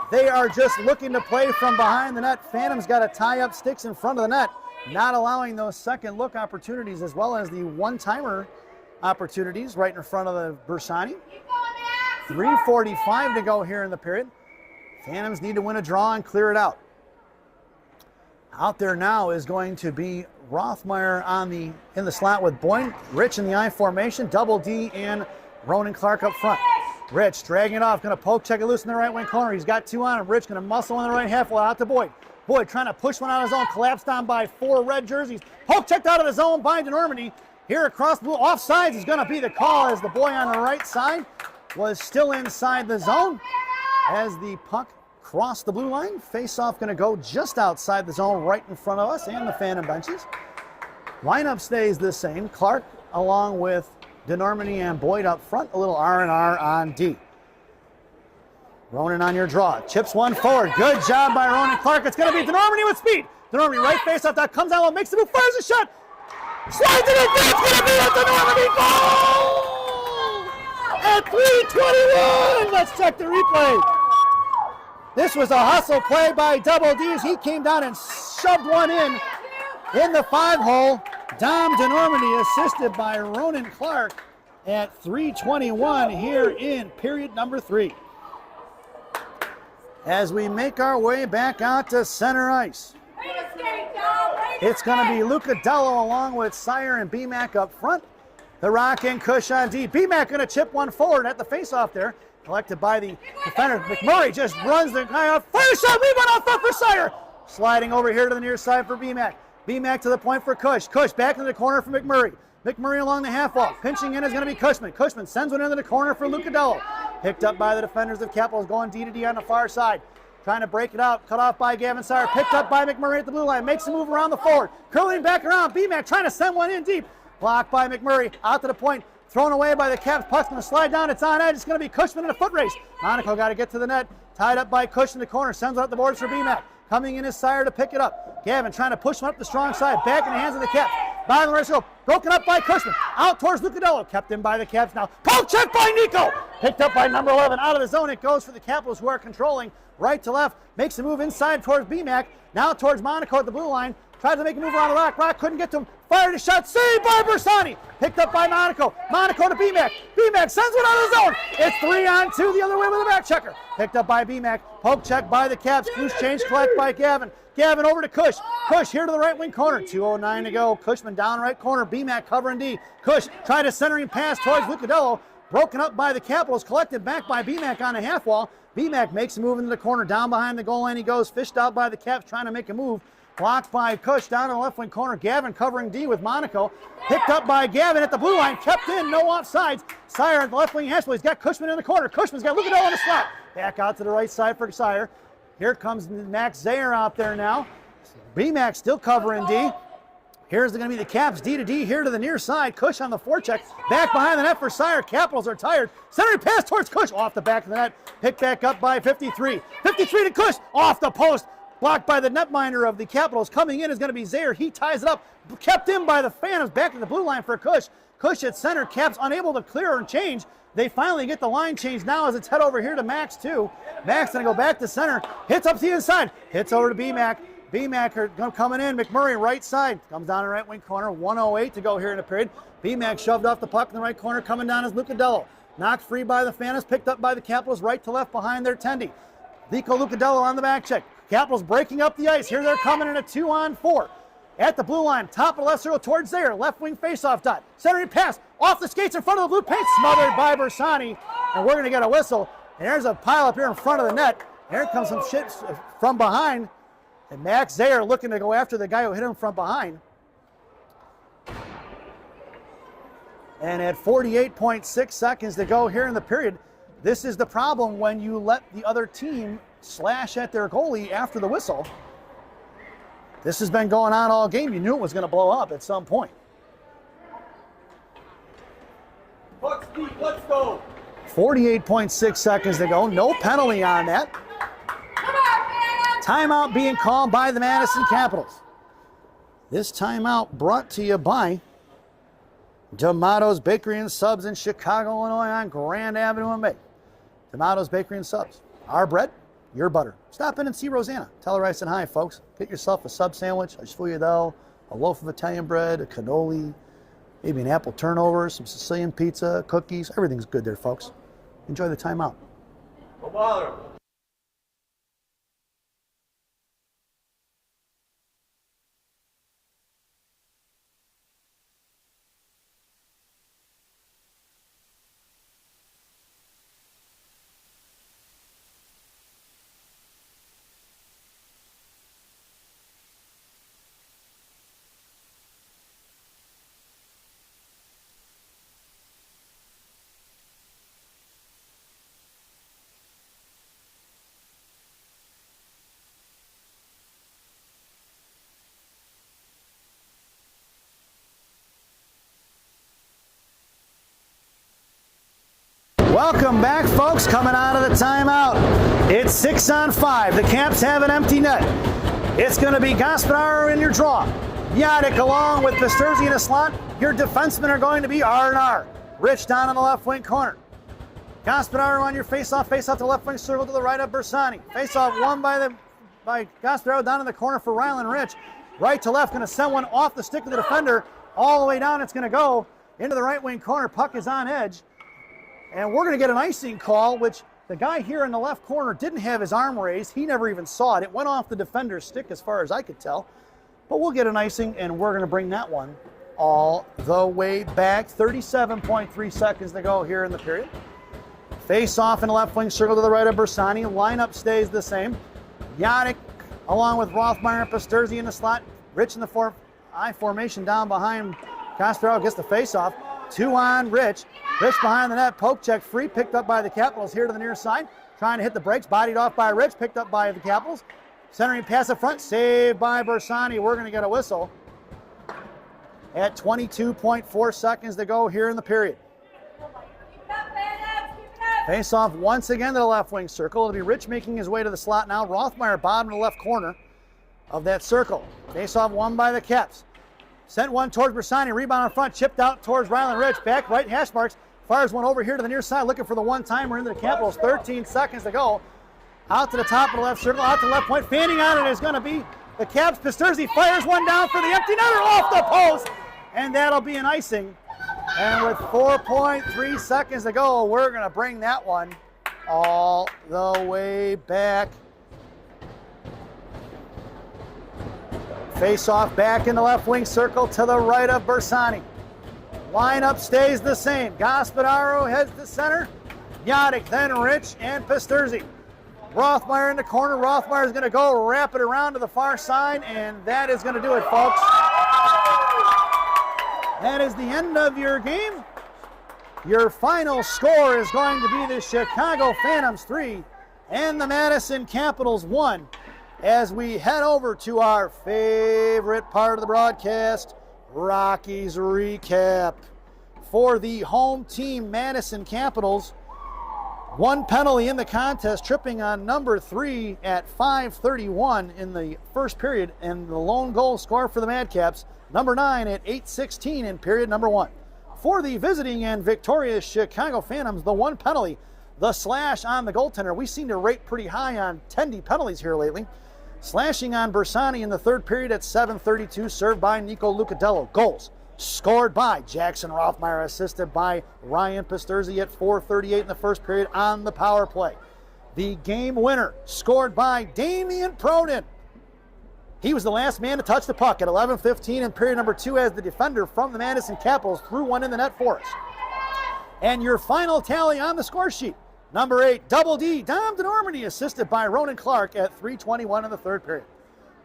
They are just looking to play from behind the net. Phantoms got to tie up sticks in front of the net. Not allowing those second look opportunities as well as the one-timer opportunities right in front of the Bersani. 3:45 to go here in the period. Phantoms need to win a draw and clear it out. Out there now is going to be Rothmeyer in the slot with Boyd. Rich in the I formation. Double D and Ronan Clark up front. Rich dragging it off. Going to poke check it loose in the right wing corner. He's got 2 on him. Rich going to muscle in the right half wall out to Boyd. Boyd trying to push one out of his zone, collapsed on by 4 red jerseys. Poke checked out of the zone by DeNormandy. Here across the blue, offsides is going to be the call as the boy on the right side was still inside the zone. As the puck crossed the blue line, face-off going to go just outside the zone right in front of us and the Phantom benches. Lineup stays the same. Clark along with DeNormandy and Boyd up front, a little R&R on D. Ronan on your draw, chips one forward. Good job by Ronan Clark. It's going to be DeNormandy with speed. DeNormandy right face-off, that comes out, makes the move, fires a shot. Slides it in, it's going to be a DeNormandy goal! At 3:21, let's check the replay. This was a hustle play by Double D's. He came down and shoved one in the 5-hole. Dom DeNormandy assisted by Ronan Clark at 3:21 here in period number 3. As we make our way back out to center ice, it's going to be Lucadello along with Sire and BMAC up front. The Rock and Cush on D. BMAC going to chip one forward at the faceoff there. Collected by the defender. McMurray just runs the guy off. Fire shot, rebound off front for Sire. Sliding over here to the near side for BMAC. BMAC to the point for Cush. Cush back into the corner for McMurray. McMurray along the half wall. Pinching in is going to be Cushman. Cushman sends one into the corner for Lucadello. Picked up by the defenders of Capitals, going D to D on the far side. Trying to break it out. Cut off by Gavin Sire. Picked up by McMurray at the blue line. Makes a move around the forward. Curling back around. BMAC trying to send one in deep. Blocked by McMurray. Out to the point. Thrown away by the Caps. Puck's going to slide down. It's on edge. It's going to be Cushman in a foot race. Monaco got to get to the net. Tied up by Cush in the corner. Sends out the boards for BMAC. Coming in is Sire to pick it up. Gavin trying to push one up the strong side. Back in the hands of the Caps. Bottom of the circle. Broken up by Cushman. Out towards Lucadello. Kept in by the Caps now. Poke check by Nico. Picked up by number 11. Out of the zone it goes for the Capitals, who are controlling right to left. Makes a move inside towards BMAC. Now towards Monaco at the blue line. Tries to make a move around the Rock. Rock couldn't get to him. Fired a shot. Saved by Bersani. Picked up by Monaco. Monaco to BMAC. BMAC sends one out of the zone. It's 3-on-2 the other way with a back checker. Picked up by BMAC. Poke check by the Caps. Loose change collect by Gavin. Gavin over to Cush. Cush here to the right wing corner. 2:09 to go. Cushman down right corner. BMAC covering D. Cush tried a centering pass towards Lucadello. Broken up by the Capitals. Collected back by BMAC on the half wall. BMAC makes a move into the corner. Down behind the goal line he goes. Fished out by the Caps trying to make a move. Blocked by Cush down in the left wing corner. Gavin covering D with Monaco. Picked up by Gavin at the blue line. Kept in, no offsides. Sire at the left wing hash. He's got Cushman in the corner. Cushman's got Lucadello on the slot. Back out to the right side for Sire. Here comes Max Zayer out there now. BMAC still covering D. Here's going to be the Caps D to D here to the near side. Cush on the forecheck. Back behind the net for Sire. Capitals are tired. Centering pass towards Cush. Off the back of the net. Picked back up by 53. 53 to Cush. Off the post. Blocked by the netminder of the Capitals. Coming in is going to be Zayer. He ties it up. Kept in by the Phantoms. Back to the blue line for Cush. Cush at center. Caps unable to clear and change. They finally get the line change now as it's head over here to Max too. Max going to go back to center. Hits up to the inside. Hits over to BMAC. BMAC are coming in. McMurray right side. Comes down the right wing corner. 1:08 to go here in the period. BMAC shoved off the puck in the right corner. Coming down is Lucadello. Knocked free by the Phantoms. Picked up by the Capitals right to left behind their Tendy. Vico Lucadello on the back check. Capitals breaking up the ice. Here they're coming in a 2-on-4. At the blue line, top of the left circle towards Zayer. Left wing faceoff dot. Centering pass off the skates in front of the blue paint. Smothered by Bersani. And we're going to get a whistle. And there's a pile up here in front of the net. Here comes some shit from behind. And Max Zayer looking to go after the guy who hit him from behind. And at 48.6 seconds to go here in the period, this is the problem when you let the other team slash at their goalie after the whistle. This has been going on all game. You knew it was going to blow up at some point. Puck speed, let's go. 48.6 seconds to go. No penalty on that. Timeout being called by the Madison Capitals. This timeout brought to you by D'Amato's Bakery and Subs in Chicago, Illinois on Grand Avenue in May. D'Amato's Bakery and Subs. Our bread, your butter. Stop in and see Rosanna. Tell her I said hi, folks. Get yourself a sub sandwich, a sfogliatelle, a loaf of Italian bread, a cannoli, maybe an apple turnover, some Sicilian pizza, cookies. Everything's good there, folks. Enjoy the timeout. No bother. Welcome back, folks. Coming out of the timeout. It's 6-on-5. The Caps have an empty net. It's going to be Gaspararo in your draw. Yadic along with Pisturzi in a slot. Your defensemen are going to be R&R. Rich down in the left wing corner. Gaspararo on your face-off to the left wing circle to the right of Bersani. Face-off won by Gaspararo down in the corner for Rylan Rich. Right to left, going to send one off the stick of the defender. All the way down, it's going to go into the right wing corner. Puck is on edge. And we're going to get an icing call, which the guy here in the left corner didn't have his arm raised. He never even saw it. It went off the defender's stick as far as I could tell. But we'll get an icing, and we're going to bring that one all the way back. 37.3 seconds to go here in the period. Face off in the left wing circle to the right of Bersani. Lineup stays the same. Yadic along with Rothmeyer and Pisturzi in the slot. Rich in the I formation down behind Gaspararo, gets the face off. 2 on Rich. Rich behind the net, poke check free, picked up by the Capitals here to the near side. Trying to hit the brakes, bodied off by Rich, picked up by the Capitals. Centering pass up front, saved by Bersani. We're going to get a whistle at 22.4 seconds to go here in the period. Face off once again to the left wing circle. It'll be Rich making his way to the slot now. Rothmeyer bottom to the left corner of that circle. Face off won by the Caps. Sent one towards Bersani, rebound in front, chipped out towards Rylan Rich. Back right hash marks, fires one over here to the near side, looking for the one-timer into the Capitals. 13 seconds to go. Out to the top of the left circle, out to the left point. Fanning on it is going to be the Caps. Pisturzi fires one down for the empty netter off the post, and that'll be an icing. And with 4.3 seconds to go, we're going to bring that one all the way back. Face off back in the left wing circle to the right of Bersani. Lineup stays the same. Gaspararo heads to center. Yadic, then Rich and Pisturzi. Rothmeyer in the corner. Rothmeyer is going to go wrap it around to the far side, and that is going to do it, folks. That is the end of your game. Your final score is going to be the Chicago Phantoms 3 and the Madison Capitals 1. As we head over to our favorite part of the broadcast, Rockies recap. For the home team, Madison Capitals, one penalty in the contest, tripping on number 3 at 5:31 in the first period, and the lone goal scorer for the Madcaps, number 9 at 8:16 in period number 1. For the visiting and victorious Chicago Phantoms, the one penalty, the slash on the goaltender. We seem to rate pretty high on Tendy penalties here lately. Slashing on Bersani in the third period at 7:32, served by Nico Lucadello. Goals scored by Jackson Rothmeyer, assisted by Ryan Pisturzi at 4:38 in the first period on the power play. The game winner scored by Damian Proden. He was the last man to touch the puck at 11:15 in period number 2 as the defender from the Madison Capitals threw one in the net for us. And your final tally on the score sheet. Number 8, Double D, Dom DeNormandy, assisted by Ronan Clark at 3:21 in the third period.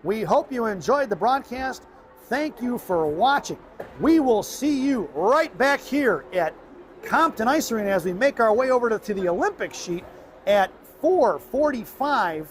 We hope you enjoyed the broadcast. Thank you for watching. We will see you right back here at Compton Ice Arena as we make our way over to the Olympic sheet at 4:45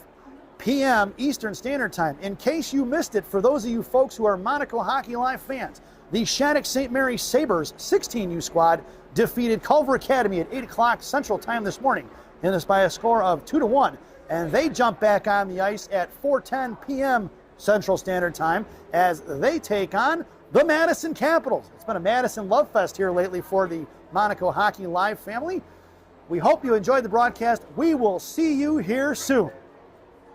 p.m. Eastern Standard Time. In case you missed it, for those of you folks who are Monaco Hockey Live fans, the Shattuck St. Mary Sabres 16U squad defeated Culver Academy at 8 o'clock Central Time this morning, in this by a score of 2-1. And they jump back on the ice at 4:10 p.m. Central Standard Time as they take on the Madison Capitals. It's been a Madison love fest here lately for the Monaco Hockey Live family. We hope you enjoyed the broadcast. We will see you here soon.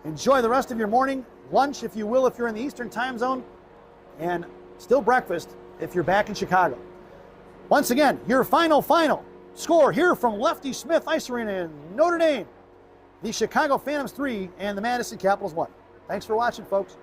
Enjoy the rest of your morning, lunch if you will if you're in the Eastern Time Zone, and still breakfast if you're back in Chicago. Once again, your final score here from Lefty Smith Ice Arena in Notre Dame. The Chicago Phantoms 3 and the Madison Capitals 1. Thanks for watching, folks.